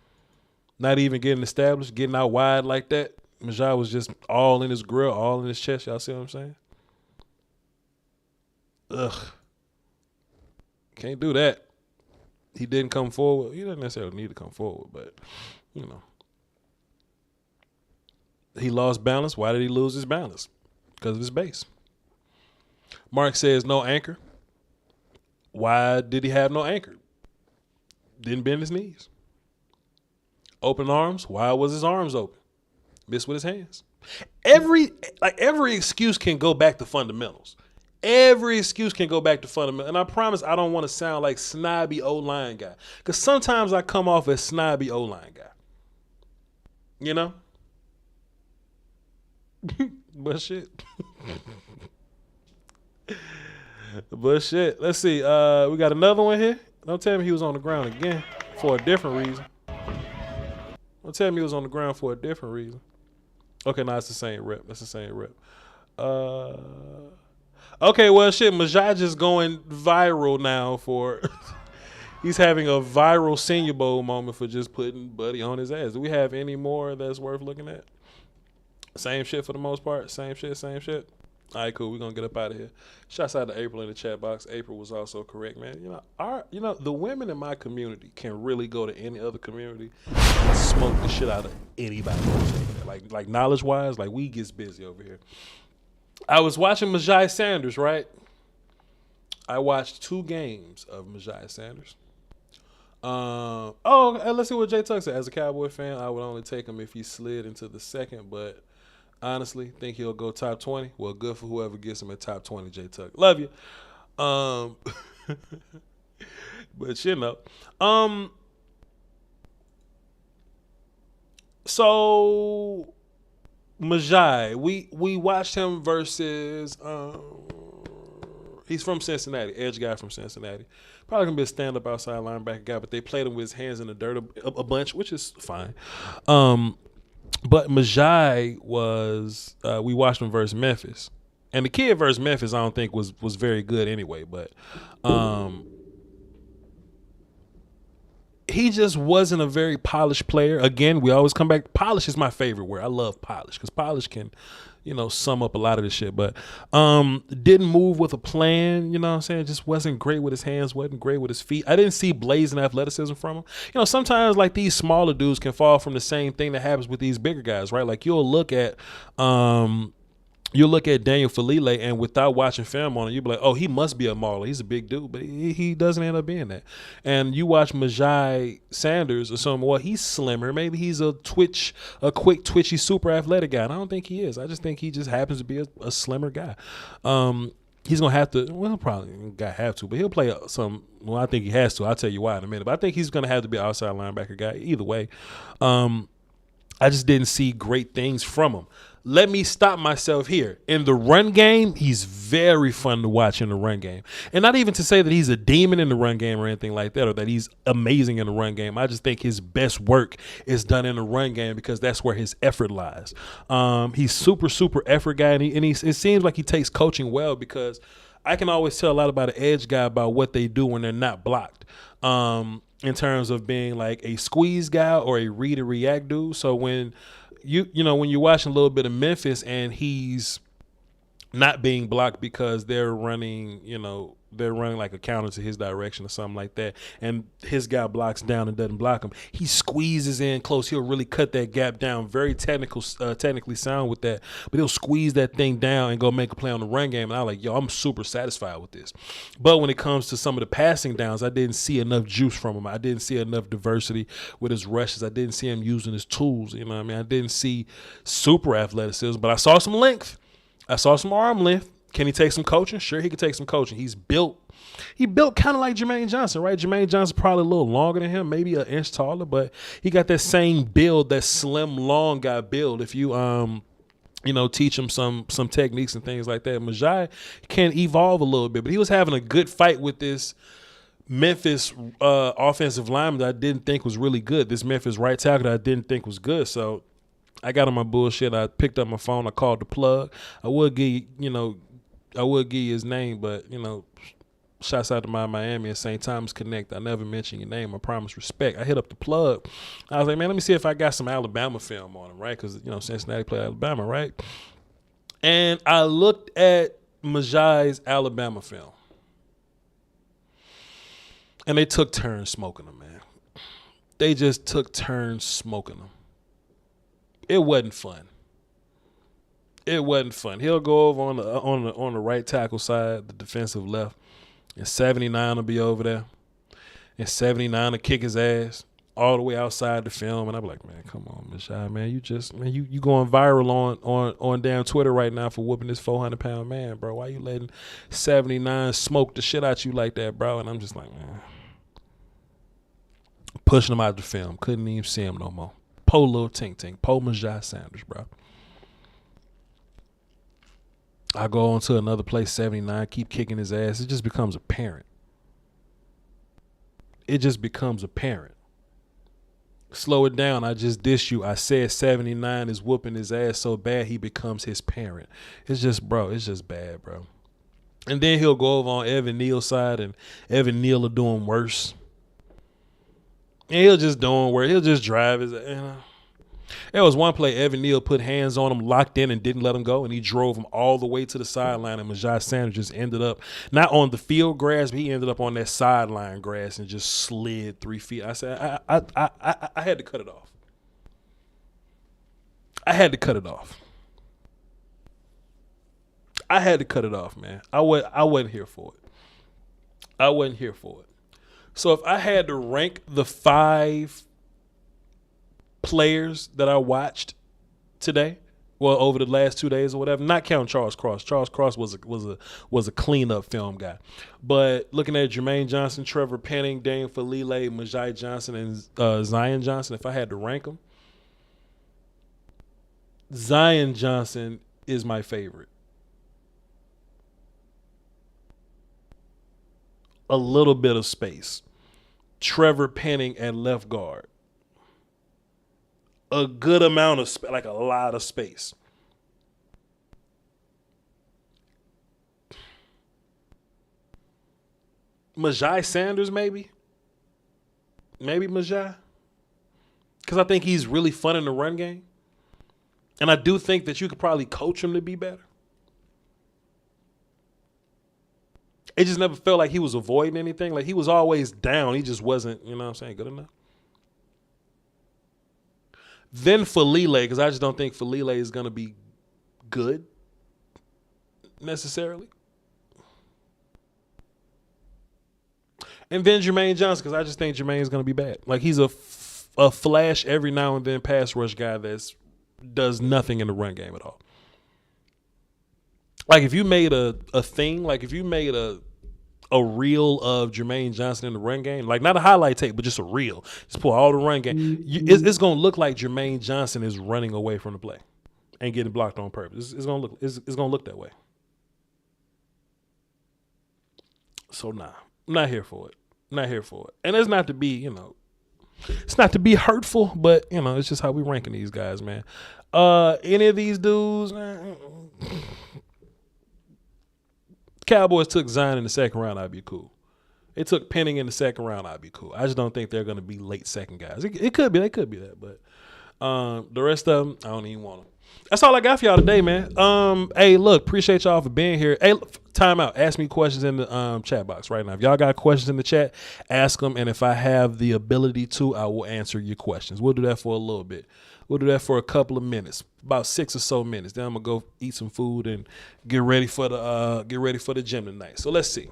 [SPEAKER 1] Not even getting established, getting out wide like that. Myjai was just all in his grill, all in his chest. Y'all see what I'm saying? Ugh. Can't do that. He didn't come forward. He doesn't necessarily need to come forward, but, he lost balance. Why did he lose his balance? Because of his base. Mark says no anchor. Why did he have no anchor? Didn't bend his knees. Open arms. Why was his arms open? Missed with his hands. Every excuse can go back to fundamentals. Every excuse can go back to fundamentals. And I promise I don't want to sound like snobby O-line guy. Because sometimes I come off as snobby O-line guy. But shit. Let's see. We got another one here. Don't tell me he was on the ground again for a different reason. Don't tell me he was on the ground for a different reason. Okay, no, it's the same rep. That's the same rep. Okay, well, shit. Myjai just going viral now for. He's having a viral Senior Bowl moment for just putting Buddy on his ass. Do we have any more that's worth looking at? Same shit for the most part. Same shit. All right, cool. We're gonna get up out of here. Shouts out to April in the chat box. April was also correct, man. The women in my community can really go to any other community and smoke the shit out of anybody. Like knowledge wise, like we gets busy over here. I was watching Myjai Sanders, right? I watched 2 games of Myjai Sanders. Let's see what Jay Tuck said. As a Cowboy fan, I would only take him if he slid into the second, but honestly, think he'll go top 20. Well, good for whoever gets him at top 20, Jay Tuck. Love you. But so Myjai, we watched him versus he's from Cincinnati, edge guy from Cincinnati. Probably gonna be a stand-up outside linebacker guy, but they played him with his hands in the dirt a bunch, which is fine. But Myjai was we watched him versus Memphis, and the kid versus Memphis I don't think was very good anyway. But he just wasn't a very polished player. Again, we always come back. Polish is my favorite word. I love polish because polish can, sum up a lot of this shit. But didn't move with a plan. You know what I'm saying? Just wasn't great with his hands. Wasn't great with his feet. I didn't see blazing athleticism from him. Sometimes like these smaller dudes can fall from the same thing that happens with these bigger guys, right? Like you'll look at Daniel Faalele, and without watching film on him, you'll be like, oh, he must be a mauler. He's a big dude, but he doesn't end up being that. And you watch Myjai Sanders or something, well, he's slimmer. Maybe he's a quick, twitchy, super athletic guy. And I don't think he is. I just think he just happens to be a slimmer guy. He's going to have to, well, probably got have to, but he'll play I think he has to. I'll tell you why in a minute. But I think he's going to have to be an outside linebacker guy either way. I just didn't see great things from him. Let me stop myself here. In the run game, he's very fun to watch in the run game. And not even to say that he's a demon in the run game or anything like that, or that he's amazing in the run game. I just think his best work is done in the run game because that's where his effort lies. He's super, super effort guy, and it seems like he takes coaching well because I can always tell a lot about an edge guy about what they do when they're not blocked. In terms of being like a squeeze guy or a read and react dude. So when when you're watching a little bit of Memphis and he's not being blocked because they're running like a counter to his direction or something like that, and his guy blocks down and doesn't block him, he squeezes in close. He'll really cut that gap down. Very technically sound with that, but he'll squeeze that thing down and go make a play on the run game. And I'm like, I'm super satisfied with this. But when it comes to some of the passing downs, I didn't see enough juice from him. I didn't see enough diversity with his rushes. I didn't see him using his tools. You know what I mean? I didn't see super athleticism, but I saw some length. I saw some arm length. Can he take some coaching? Sure, he can take some coaching. He built kind of like Jermaine Johnson, right? Jermaine Johnson probably a little longer than him, maybe an inch taller, but he got that same build, that slim, long guy build. If you teach him some techniques and things like that, Myjai can evolve a little bit. But he was having a good fight with this Memphis offensive lineman that I didn't think was really good. This Memphis right tackle that I didn't think was good. So I got on my bullshit. I picked up my phone. I called the plug. I would give you his name, but shouts out to my Miami and St. Thomas Connect. I never mention your name. I promise respect. I hit up the plug. I was like, man, let me see if I got some Alabama film on him, right? Because Cincinnati played Alabama, right? And I looked at Myjai's Alabama film, and they took turns smoking him, man. They just took turns smoking him. It wasn't fun. It wasn't fun. He'll go over on the right tackle side, the defensive left, and 79 will be over there, and 79 will kick his ass all the way outside the film. And I'm like, man, come on, Myjai, man, you going viral on damn Twitter right now for whooping this 400-pound man, bro. Why you letting 79 smoke the shit out you like that, bro? And I'm just like, man, pushing him out the film. Couldn't even see him no more. Po little tink. Po Myjai Sanders, bro. I go on to another place, 79, keep kicking his ass. It just becomes apparent. Slow it down. I just dissed you. I said 79 is whooping his ass so bad he becomes his parent. It's just bad, bro. And then he'll go over on Evan Neal's side, and Evan Neal are doing worse. And he'll just doing worse. He'll just drive his, There was one play, Evan Neal put hands on him, locked in, and didn't let him go, and he drove him all the way to the sideline, and Myjai Sanders just ended up not on the field grass, but he ended up on that sideline grass and just slid 3 feet. I said, I had to cut it off. I had to cut it off. I had to cut it off, man. I wasn't here for it. I wasn't here for it. So if I had to rank the 5 players that I watched today, well, over the last 2 days or whatever, not counting Charles Cross. Charles Cross was a cleanup film guy, but looking at Jermaine Johnson, Trevor Penning, Dane Faalele, Myjai Johnson, and Zion Johnson, if I had to rank them, Zion Johnson is my favorite. A little bit of space. Trevor Penning at left guard. A good amount of space, like a lot of space. Myjai Sanders, maybe? Maybe Myjai? Because I think he's really fun in the run game. And I do think that you could probably coach him to be better. It just never felt like he was avoiding anything. Like he was always down. He just wasn't, you know what I'm saying, good enough. Then Faalele, because I just don't think Faalele is going to be good necessarily. And then Jermaine Johnson, because I just think Jermaine is going to be bad. Like he's a flash every now and then pass rush guy that does nothing in the run game at all. Like if you made a thing, like if you made a reel of Jermaine Johnson in the run game, like not a highlight tape, but just a reel. Just pull all the run game. It's going to look like Jermaine Johnson is running away from the play and getting blocked on purpose. It's going to look that way. So nah, I'm not here for it. Not here for it. And it's not to be, it's not to be hurtful, but it's just how we ranking these guys, man. Any of these dudes, man. Cowboys took Zion in the second round, I'd be cool. They took Penning in the second round, I'd be cool. I just don't think they're going to be late second guys. It could be. They could be that. But the rest of them, I don't even want them. That's all I got for y'all today, man. Hey, look, appreciate y'all for being here. Hey, time out. Ask me questions in the chat box right now. If y'all got questions in the chat, ask them. And if I have the ability to, I will answer your questions. We'll do that for a little bit. We'll do that for a couple of minutes, about 6 or so minutes. Then I'm gonna go eat some food and get ready for the gym tonight. So let's see.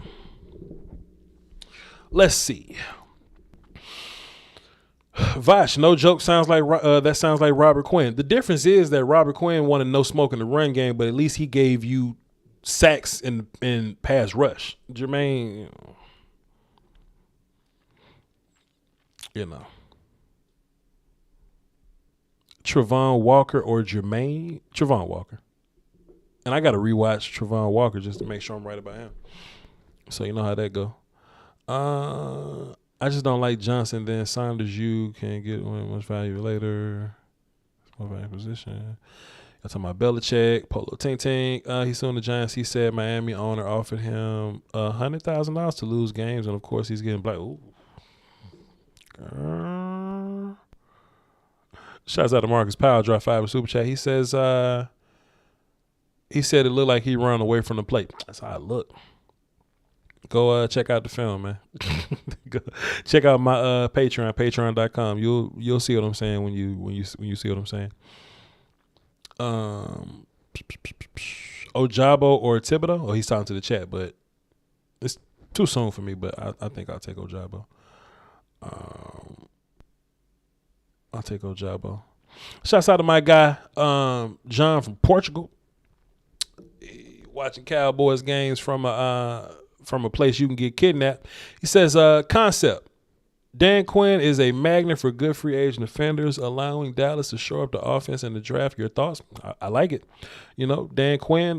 [SPEAKER 1] Voch, no joke, sounds like that sounds like Robert Quinn. The difference is that Robert Quinn wanted no smoke in the run game, but at least he gave you sacks in pass rush. Jermaine, Trevon Walker or Jermaine? Trevon Walker. And I got to rewatch Trevon Walker just to make sure I'm right about him. So you know how that go. I just don't like Johnson. Then Sanders, you can get much value later. More value position. I'm talking about Belichick, Polo Ting Ting. He's suing the Giants. He said Miami owner offered him $100,000 to lose games, and of course he's getting black. Ooh. Shouts out to Marcus Powell, drop 5 in super chat. He says, he said it looked like he run away from the plate. That's how it looked. Go check out the film, man. Go check out my Patreon, patreon.com. You'll see what I'm saying when you see what I'm saying. Ojabo or Thibodeau? Oh, he's talking to the chat, but it's too soon for me. But I think I'll take Ojabo. I'll take Ojabo. Shouts out to my guy, John from Portugal. Watching Cowboys games from a place you can get kidnapped. He says, concept. Dan Quinn is a magnet for good free agent defenders, allowing Dallas to shore up the offense in the draft. Your thoughts? I like it. Dan Quinn,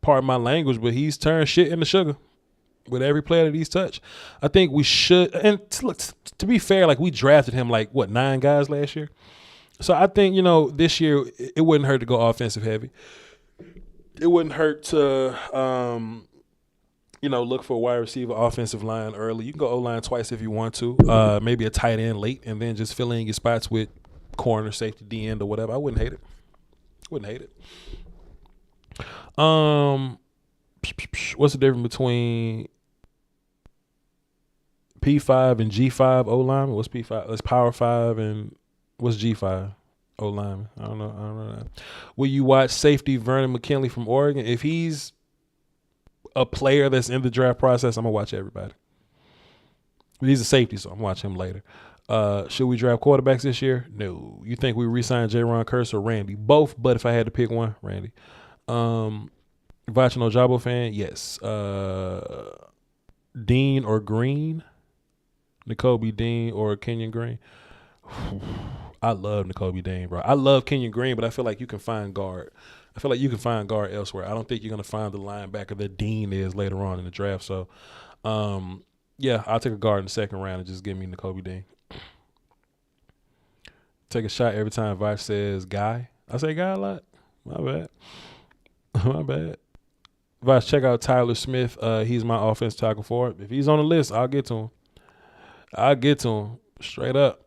[SPEAKER 1] pardon my language, but he's turned shit into sugar with every player that he's touched. I think we should, and to be fair, like we drafted him 9 guys last year. So I think, this year it wouldn't hurt to go offensive heavy. It wouldn't hurt to, look for a wide receiver, offensive line early. You can go O-line twice if you want to. Maybe a tight end late, and then just fill in your spots with corner, safety, D end, or whatever. I wouldn't hate it. What's the difference between P5 and G5 O lineman? What's P5? That's Power 5, and what's G5 O lineman? I don't know that. Will you watch safety Vernon McKinley from Oregon? If he's a player that's in the draft process, I'm gonna watch everybody. But he's a safety, so I'm watching him later. Should we draft quarterbacks this year? No. You think we re-sign J-Ron Curse or Randy? Both, but if I had to pick one, Randy. Voch no Jabo fan? Yes. Dean or Green? N'Kobe Dean or Kenyon Green? I love N'Kobe Dean, bro. I love Kenyon Green, but I feel like you can find guard. I feel like you can find guard elsewhere. I don't think you're going to find the linebacker that Dean is later on in the draft. So, yeah, I'll take a guard in the second round and just give me N'Kobe Dean. Take a shot every time Voch says guy. I say guy a lot. My bad. My bad. Voch, check out Tyler Smith. He's my offensive tackle forward. If he's on the list, I'll get to him. Straight up.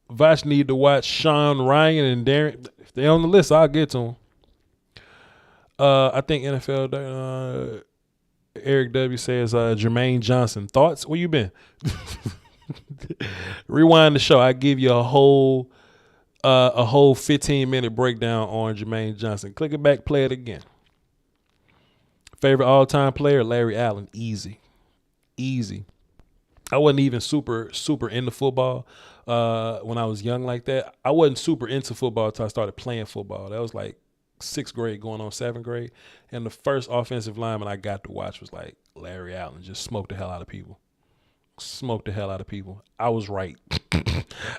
[SPEAKER 1] Voch need to watch Sean Ryan and Darren. If they're on the list, I'll get to them. I think NFL. Eric W says Jermaine Johnson. Thoughts? Where you been? Rewind the show. I give you a whole 15-minute breakdown on Jermaine Johnson. Click it back, play it again. Favorite all-time player, Larry Allen. Easy. I wasn't even super into football when I was young like that. I wasn't super into football until I started playing football. That was like 6th grade going on 7th grade. And the first offensive lineman I got to watch was like Larry Allen. Just smoked the hell out of people. I was right.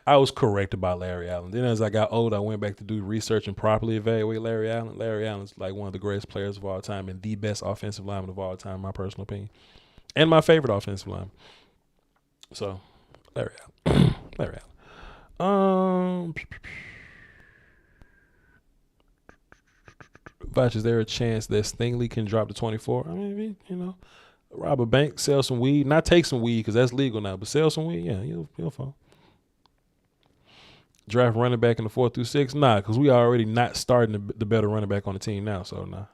[SPEAKER 1] I was correct about Larry Allen. Then as I got older, I went back to do research and properly evaluate Larry Allen. Larry Allen's like one of the greatest players of all time and the best offensive lineman of all time, in my personal opinion. And my favorite offensive lineman. So, Larry Allen. Voch, is there a chance that Stingley can drop to 24? I mean, rob a bank, sell some weed. Not take some weed because that's legal now, but sell some weed, yeah, he'll fall. Draft running back in the 4th through 6th? Nah, because we already not starting the better running back on the team now, so nah.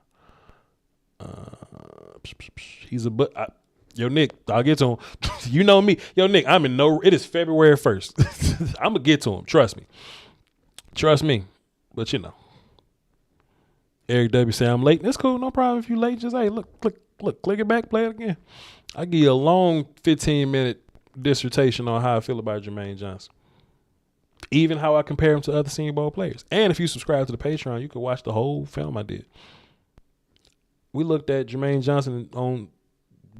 [SPEAKER 1] He's a yo, Nick, I'll get to him. You know me. Yo, Nick, it is February 1st. I'm going to get to him. Trust me. But Eric W. say I'm late. That's cool. No problem if you late. Just, hey, look, click it back, play it again. I give you a long 15-minute dissertation on how I feel about Jermaine Johnson. Even how I compare him to other Senior Bowl players. And if you subscribe to the Patreon, you can watch the whole film I did. We looked at Jermaine Johnson on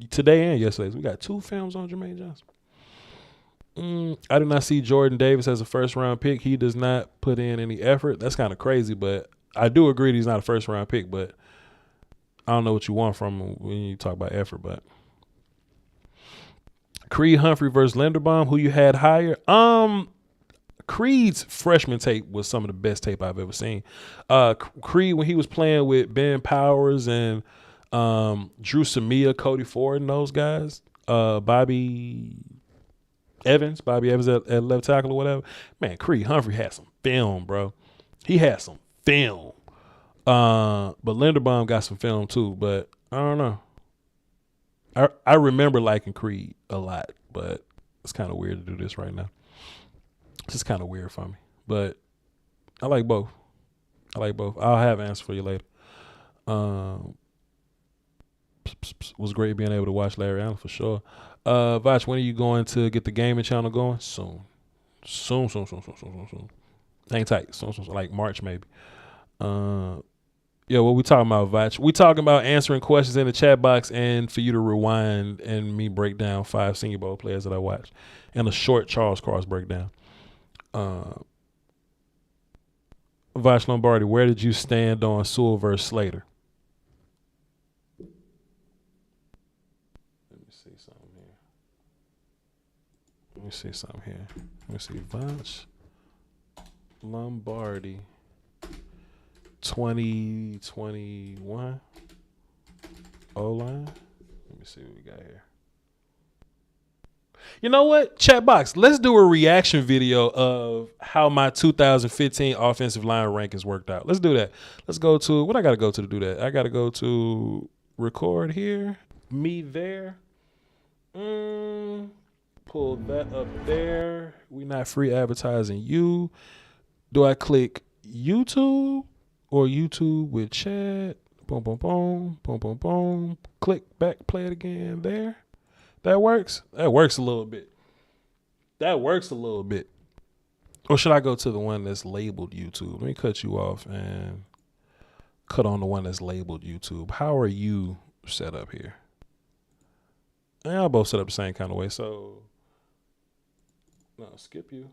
[SPEAKER 1] today and yesterday. We got 2 films on Jermaine Johnson. I do not see Jordan Davis as a first-round pick. He does not put in any effort. That's kind of crazy, but I do agree that he's not a first-round pick, but I don't know what you want from him when you talk about effort. But Creed Humphrey versus Linderbaum, who you had higher? Creed's freshman tape was some of the best tape I've ever seen. Creed, when he was playing with Ben Powers and Drew Samia, Cody Ford, and those guys, Bobby Evans at left tackle or whatever. Man, Creed Humphrey had some film, bro. He had some film. But Linderbaum got some film too, but I don't know. I remember liking Creed a lot, but it's kind of weird to do this right now. It's just kind of weird for me, but I like both. I'll have an answer for you later. Was great being able to watch Larry Allen for sure. Voch, when are you going to get the gaming channel going? Soon. Hang tight. Soon, like March maybe. Yeah, what we talking about, Voch? We talking about answering questions in the chat box and for you to rewind and me break down 5 Senior Bowl players that I watched and a short Charles Cross breakdown. Voch Lombardi, where did you stand on Sewell versus Slater? Let me see something here. Voch Lombardi 2021 O-line. Let me see what we got here. You know what? Chat box. Let's do a reaction video of how my 2015 offensive line rankings worked out. Let's do that. Let's go to what I got to go to do that. I got to go to record here. Me there. Pull that up there. We not free advertising you. Do I click YouTube or YouTube with chat? Boom, boom, boom, boom, boom, boom. Click back, play it again there. That works? That works a little bit. That works a little bit. Or should I go to the one that's labeled YouTube? Let me cut you off and cut on the one that's labeled YouTube. How are you set up here? And I'll both set up the same kind of way. So, no, skip you.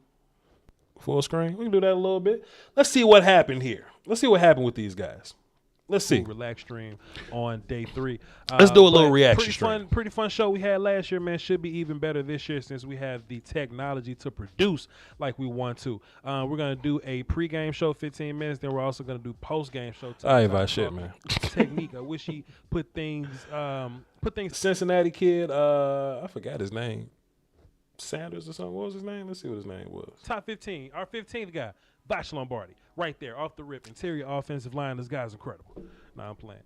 [SPEAKER 1] Full screen. We can do that a little bit. Let's see what happened here. Let's see what happened with these guys. Let's see.
[SPEAKER 3] Relax stream on day 3.
[SPEAKER 1] Let's do a little reaction stream.
[SPEAKER 3] Pretty fun show we had last year, man. Should be even better this year since we have the technology to produce like we want to. We're going to do a pregame show, 15 minutes. Then we're also going to do postgame show.
[SPEAKER 1] I ain't about shit, man.
[SPEAKER 3] Technique. I wish he put things.
[SPEAKER 1] Cincinnati kid. I forgot his name. Sanders or something. What was his name? Let's see what his name was.
[SPEAKER 3] Top 15. Our 15th guy. Voch Lombardi, right there, off the rip. Interior offensive line. This guy's incredible. Nah, I'm playing.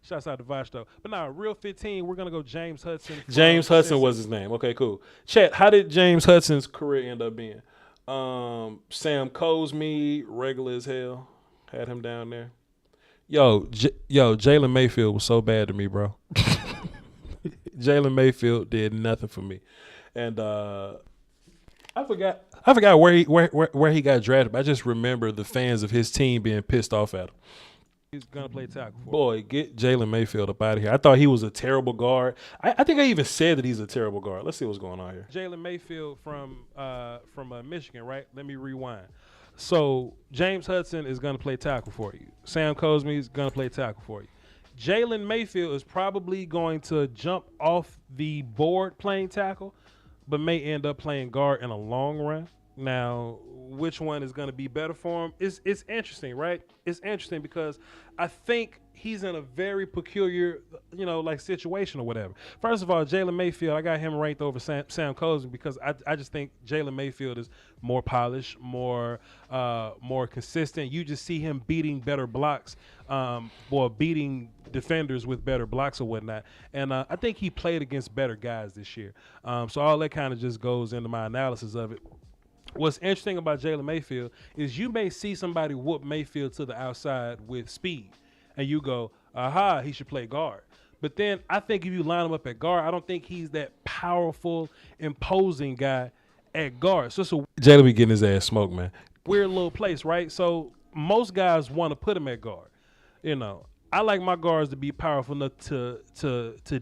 [SPEAKER 3] Shouts out to Voch, though. But now, real 15, we're going to go James Hudson.
[SPEAKER 1] James Hudson was his name. Okay, cool. Chat, how did James Hudson's career end up being? Sam Cosme, regular as hell. Had him down there. Yo, Jalen Mayfield was so bad to me, bro. Jalen Mayfield did nothing for me. And I forgot where he got drafted, but I just remember the fans of his team being pissed off at him.
[SPEAKER 3] He's gonna play tackle.
[SPEAKER 1] Boy, get Jalen Mayfield up out of here. I thought he was a terrible guard. I think I even said that he's a terrible guard. Let's see what's going on here.
[SPEAKER 3] Jalen Mayfield from Michigan, right? Let me rewind. So James Hudson is gonna play tackle for you. Sam Cosme is gonna play tackle for you. Jalen Mayfield is probably going to jump off the board playing tackle, but may end up playing guard in a long run. Now, which one is going to be better for him? It's interesting, right? It's interesting because I think he's in a very peculiar, situation or whatever. First of all, Jalen Mayfield, I got him ranked over Sam Cosme because I just think Jalen Mayfield is more polished, more consistent. You just see him beating better blocks, or beating defenders with better blocks or whatnot. And I think he played against better guys this year. So all that kind of just goes into my analysis of it. What's interesting about Jalen Mayfield is you may see somebody whoop Mayfield to the outside with speed, and you go, aha, he should play guard. But then I think if you line him up at guard, I don't think he's that powerful, imposing guy at guard. So it's a
[SPEAKER 1] Jalen be getting his ass smoked, man.
[SPEAKER 3] weird little place, right? So most guys want to put him at guard. I like my guards to be powerful enough to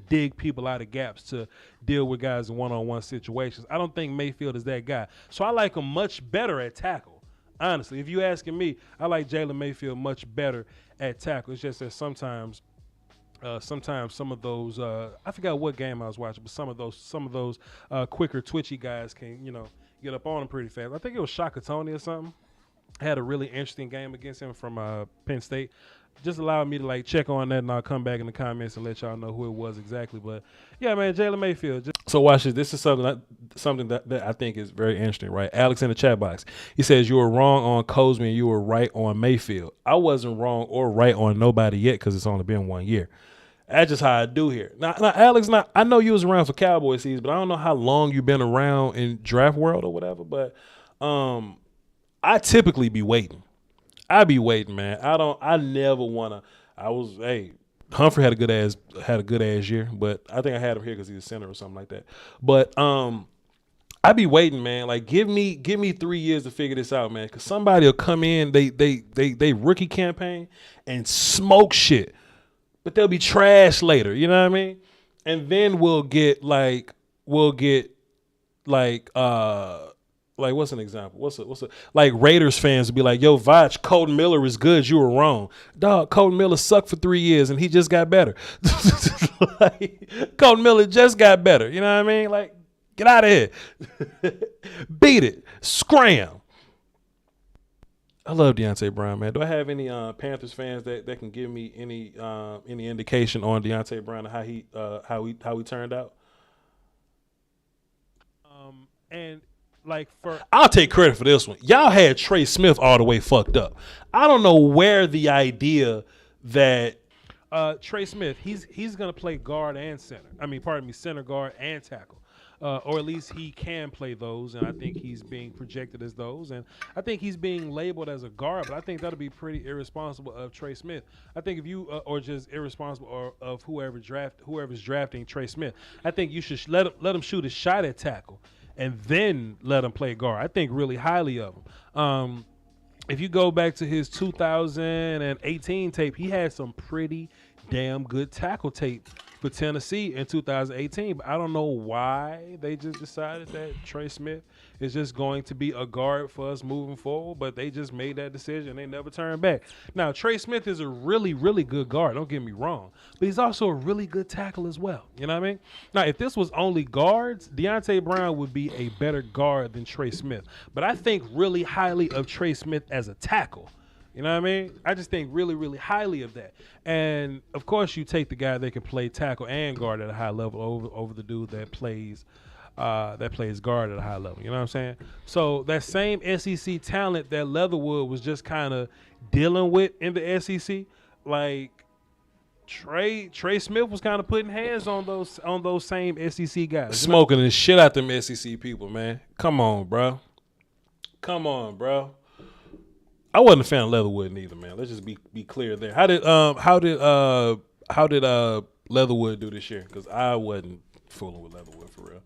[SPEAKER 3] dig people out of gaps, to deal with guys in one-on-one situations. I don't think Mayfield is that guy. So I like him much better at tackle. Honestly, if you're asking me, I like Jalen Mayfield much better at tackle. It's just that sometimes some of those I forgot what game I was watching, but some of those quicker, twitchy guys can get up on him pretty fast. I think it was Shaka Tony or something. Had a really interesting game against him from Penn State. Just allowed me to check on that, and I'll come back in the comments and let y'all know who it was exactly. But yeah, man, Jalen Mayfield.
[SPEAKER 1] So watch this. This is something that I think is very interesting, right? Alex in the chat box. He says you were wrong on Cosme and you were right on Mayfield. I wasn't wrong or right on nobody yet because it's only been 1 year. That's just how I do here. Now Alex, I know you was around for Cowboys season, but I don't know how long you've been around in draft world or whatever. But I typically be waiting. I be waiting, man. I never wanna. Humphrey had a good ass year, but I think I had him here because he's a center or something like that. But I be waiting, man. Give me 3 years to figure this out, man. Because somebody will come in, they rookie campaign and smoke shit, but they'll be trash later. You know what I mean? And then we'll get what's an example? What's Raiders fans would be like, yo, Voch, Colton Miller is good. You were wrong. Dog, Colton Miller sucked for 3 years and he just got better. Colton Miller just got better. You know what I mean? Get out of here. Beat it. Scram. I love Deontay Brown, man. Do I have any Panthers fans that can give me any indication on Deontay Brown and how he turned out?
[SPEAKER 3] And like
[SPEAKER 1] I'll take credit for this one. Y'all had Trey Smith all the way fucked up. I don't know where the idea that
[SPEAKER 3] Trey Smith, he's gonna play guard and center. I mean, pardon me, center, guard, and tackle. Or at least he can play those, and I think he's being projected as those, and I think he's being labeled as a guard. But I think that'll be pretty irresponsible of Trey Smith. I think if you or just irresponsible of whoever's drafting Trey Smith, I think you should let him shoot a shot at tackle, and then let him play guard. I think really highly of him. If you go back to his 2018 tape, he had some pretty damn good tackle tape for Tennessee in 2018. But I don't know why they just decided that Trey Smith is just going to be a guard for us moving forward. But they just made that decision. They never turned back. Now, Trey Smith is a really, really good guard. Don't get me wrong. But he's also a really good tackle as well. You know what I mean? Now, if this was only guards, Deontay Brown would be a better guard than Trey Smith. But I think really highly of Trey Smith as a tackle. You know what I mean? I just think really, really highly of that. And, of course, you take the guy that can play tackle and guard at a high level over the dude that plays guard at a high level. You know what I'm saying? So that same SEC talent that Leatherwood was just kind of dealing with in the SEC, like Trey Smith was kind of putting hands on those same SEC guys.
[SPEAKER 1] Smoking the shit out them SEC people, man. Come on, bro. I wasn't a fan of Leatherwood neither, man. Let's just be clear there. How did Leatherwood do this year? Because I wasn't fooling with Leatherwood for real.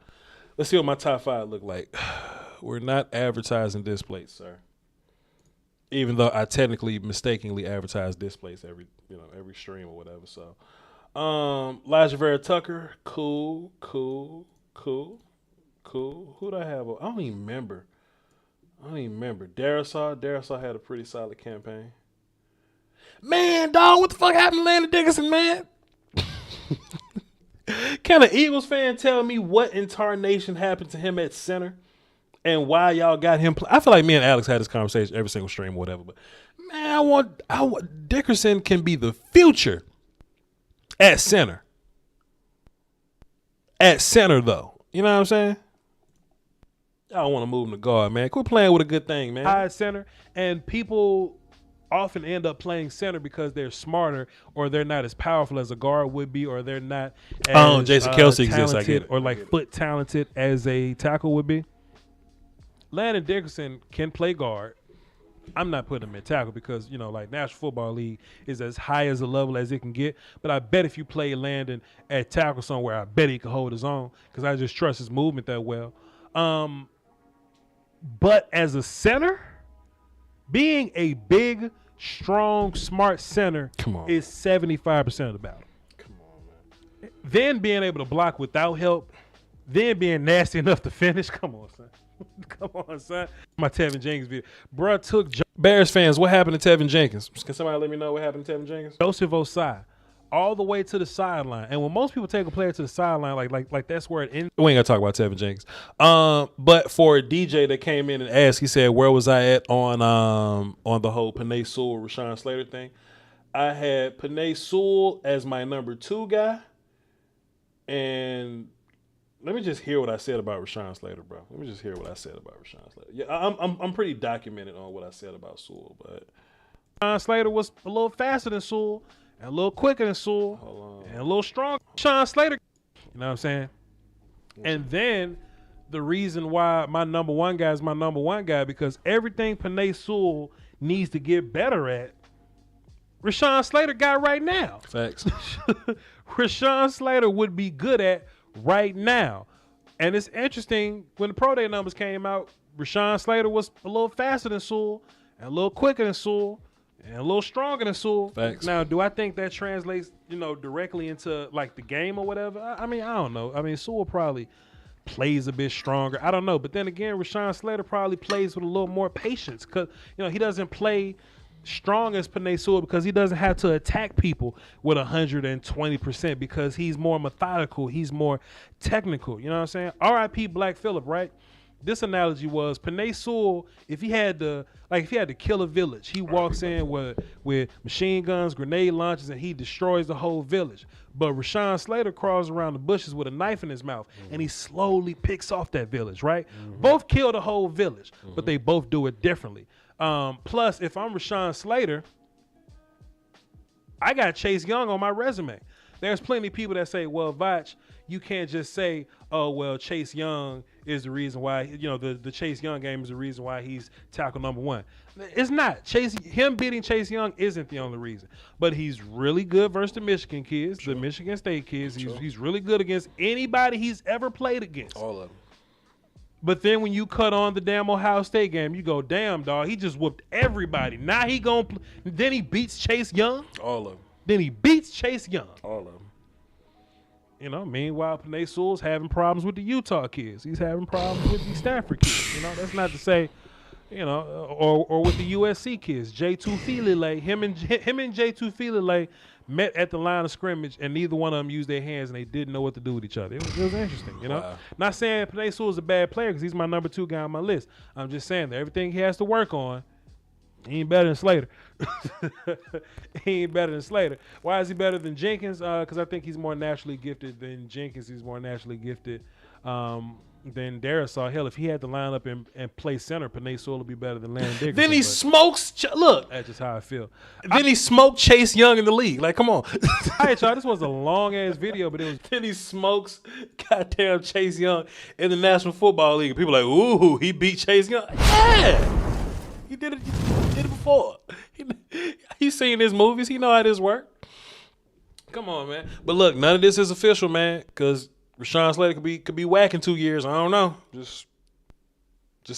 [SPEAKER 1] Let's see what my top 5 look like. We're not advertising displays, sir. Even though I technically mistakenly advertise displays every stream or whatever. So, Elijah Vera Tucker, cool. Who do I have? I don't even remember. Darisaw had a pretty solid campaign. Man, dog, what the fuck happened to Landon Dickerson, man? Can an Eagles fan tell me what in tarnation happened to him at center and why y'all got him? I feel like me and Alex had this conversation every single stream or whatever. But man, I want Dickerson can be the future at center. At center, though, you know what I'm saying? I don't want to move him to guard, man. Quit playing with a good thing, man.
[SPEAKER 3] High center, and people often end up playing center because they're smarter or they're not as powerful as a guard would be, or they're not as
[SPEAKER 1] Jason Kelce exists, I get it.
[SPEAKER 3] or like foot talented as a tackle would be. Landon Dickerson can play guard. I'm not putting him in tackle because, like National Football League is as high as a level as it can get. But I bet if you play Landon at tackle somewhere, I bet he can hold his own because I just trust his movement that well. But as a center, being a big, strong, smart center is 75% of the battle.
[SPEAKER 1] Come on, man.
[SPEAKER 3] Then being able to block without help, then being nasty enough to finish. Come on, son. My Tevin Jenkins video. Bruh took
[SPEAKER 1] Bears fans, what happened to Tevin Jenkins? Can somebody let me know what happened to Tevin Jenkins?
[SPEAKER 3] Joseph Osai all the way to the sideline. And when most people take a player to the sideline, like that's where it ends.
[SPEAKER 1] We ain't got to talk about Tevin Jenkins. But for a DJ that came in and asked, he said, where was I at on the whole Penei Sewell, Rashawn Slater thing? I had Penei Sewell as my number 2 guy. And let me just hear what I said about Rashawn Slater, bro. Yeah, I'm pretty documented on what I said about Sewell, but
[SPEAKER 3] Rashawn Slater was a little faster than Sewell. And a little quicker than Sewell, and a little stronger. Rashawn Slater, you know what I'm saying? And then the reason why my number 1 guy is my number 1 guy, because everything Penei Sewell needs to get better at, Rashawn Slater got right now.
[SPEAKER 1] Facts.
[SPEAKER 3] Rashawn Slater would be good at right now. And it's interesting, when the Pro Day numbers came out, Rashawn Slater was a little faster than Sewell, and a little quicker than Sewell, and a little stronger than Sewell.
[SPEAKER 1] Thanks.
[SPEAKER 3] Now, do I think that translates, directly into like the game or whatever? I mean, I don't know. I mean, Sewell probably plays a bit stronger. I don't know. But then again, Rashawn Slater probably plays with a little more patience because, he doesn't play strong as Penei Sewell because he doesn't have to attack people with 120% because he's more methodical. He's more technical. You know what I'm saying? R.I.P. Black Phillip, right? this analogy was Panay Sewell, if he had to kill a village, he walks in with machine guns, grenade launchers, and he destroys the whole village. But Rashawn Slater crawls around the bushes with a knife in his mouth, and he slowly picks off that village, right? Both kill the whole village, but they both do it differently. Plus, if I'm Rashawn Slater, I got Chase Young on my resume. There's plenty of people that say, well, Voch, you can't just say, oh, well, Chase Young is the reason why, the Chase Young game is the reason why he's tackle number one. It's not. Him beating Chase Young isn't the only reason. But he's really good versus the Michigan kids, the Michigan State kids. He's really good against anybody he's ever played against.
[SPEAKER 1] All of them.
[SPEAKER 3] But then when you cut on the damn Ohio State game, you go, damn, dog, he just whooped everybody. Now he then he beats Chase Young.
[SPEAKER 1] All of them.
[SPEAKER 3] Then he beats Chase Young.
[SPEAKER 1] All of them.
[SPEAKER 3] Meanwhile, Panay Sewell's having problems with the Utah kids. He's having problems with the Stanford kids. That's not to say, or with the USC kids. J2 Faalele, him and J2 Faalele met at the line of scrimmage, and neither one of them used their hands, and they didn't know what to do with each other. It was interesting, Wow. Not saying Panay Sewell's a bad player because he's my number 2 guy on my list. I'm just saying that everything he has to work on, he ain't better than Slater. He ain't better than Slater. Why is he better than Jenkins? Because I think he's more naturally gifted than Jenkins. He's more naturally gifted than Darisaw. Hell, if he had to line up and play center, Panay Sewell would be better than Landon Dickerson.
[SPEAKER 1] Then he smokes. Look,
[SPEAKER 3] that's just how I feel.
[SPEAKER 1] Then he smoked Chase Young in the league. Like, come on.
[SPEAKER 3] All right, y'all. This was a long ass video, but it was.
[SPEAKER 1] Then he smokes goddamn Chase Young in the National Football League. People are like, ooh, he beat Chase Young. Yeah. He did it. He did it before. He's seen his movies. He know how this works. Come on, man. But look, none of this is official, man, because Rashawn Slater could be whack in 2 years. I don't know. Just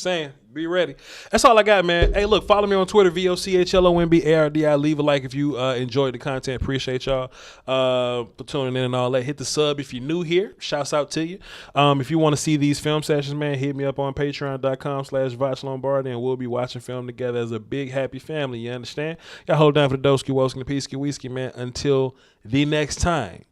[SPEAKER 1] saying. Be ready. That's all I got, man. Hey, look, follow me on Twitter, VOCHLOMBARDI. Leave a like if you enjoyed the content. Appreciate y'all for tuning in and all that. Hit the sub if you're new here. Shouts out to you. If you want to see these film sessions, man, hit me up on patreon.com/vochlombardi, and we'll be watching film together as a big, happy family. You understand? Y'all hold down for the Doski, Woski, and the Peasky Whiskey, man. Until the next time.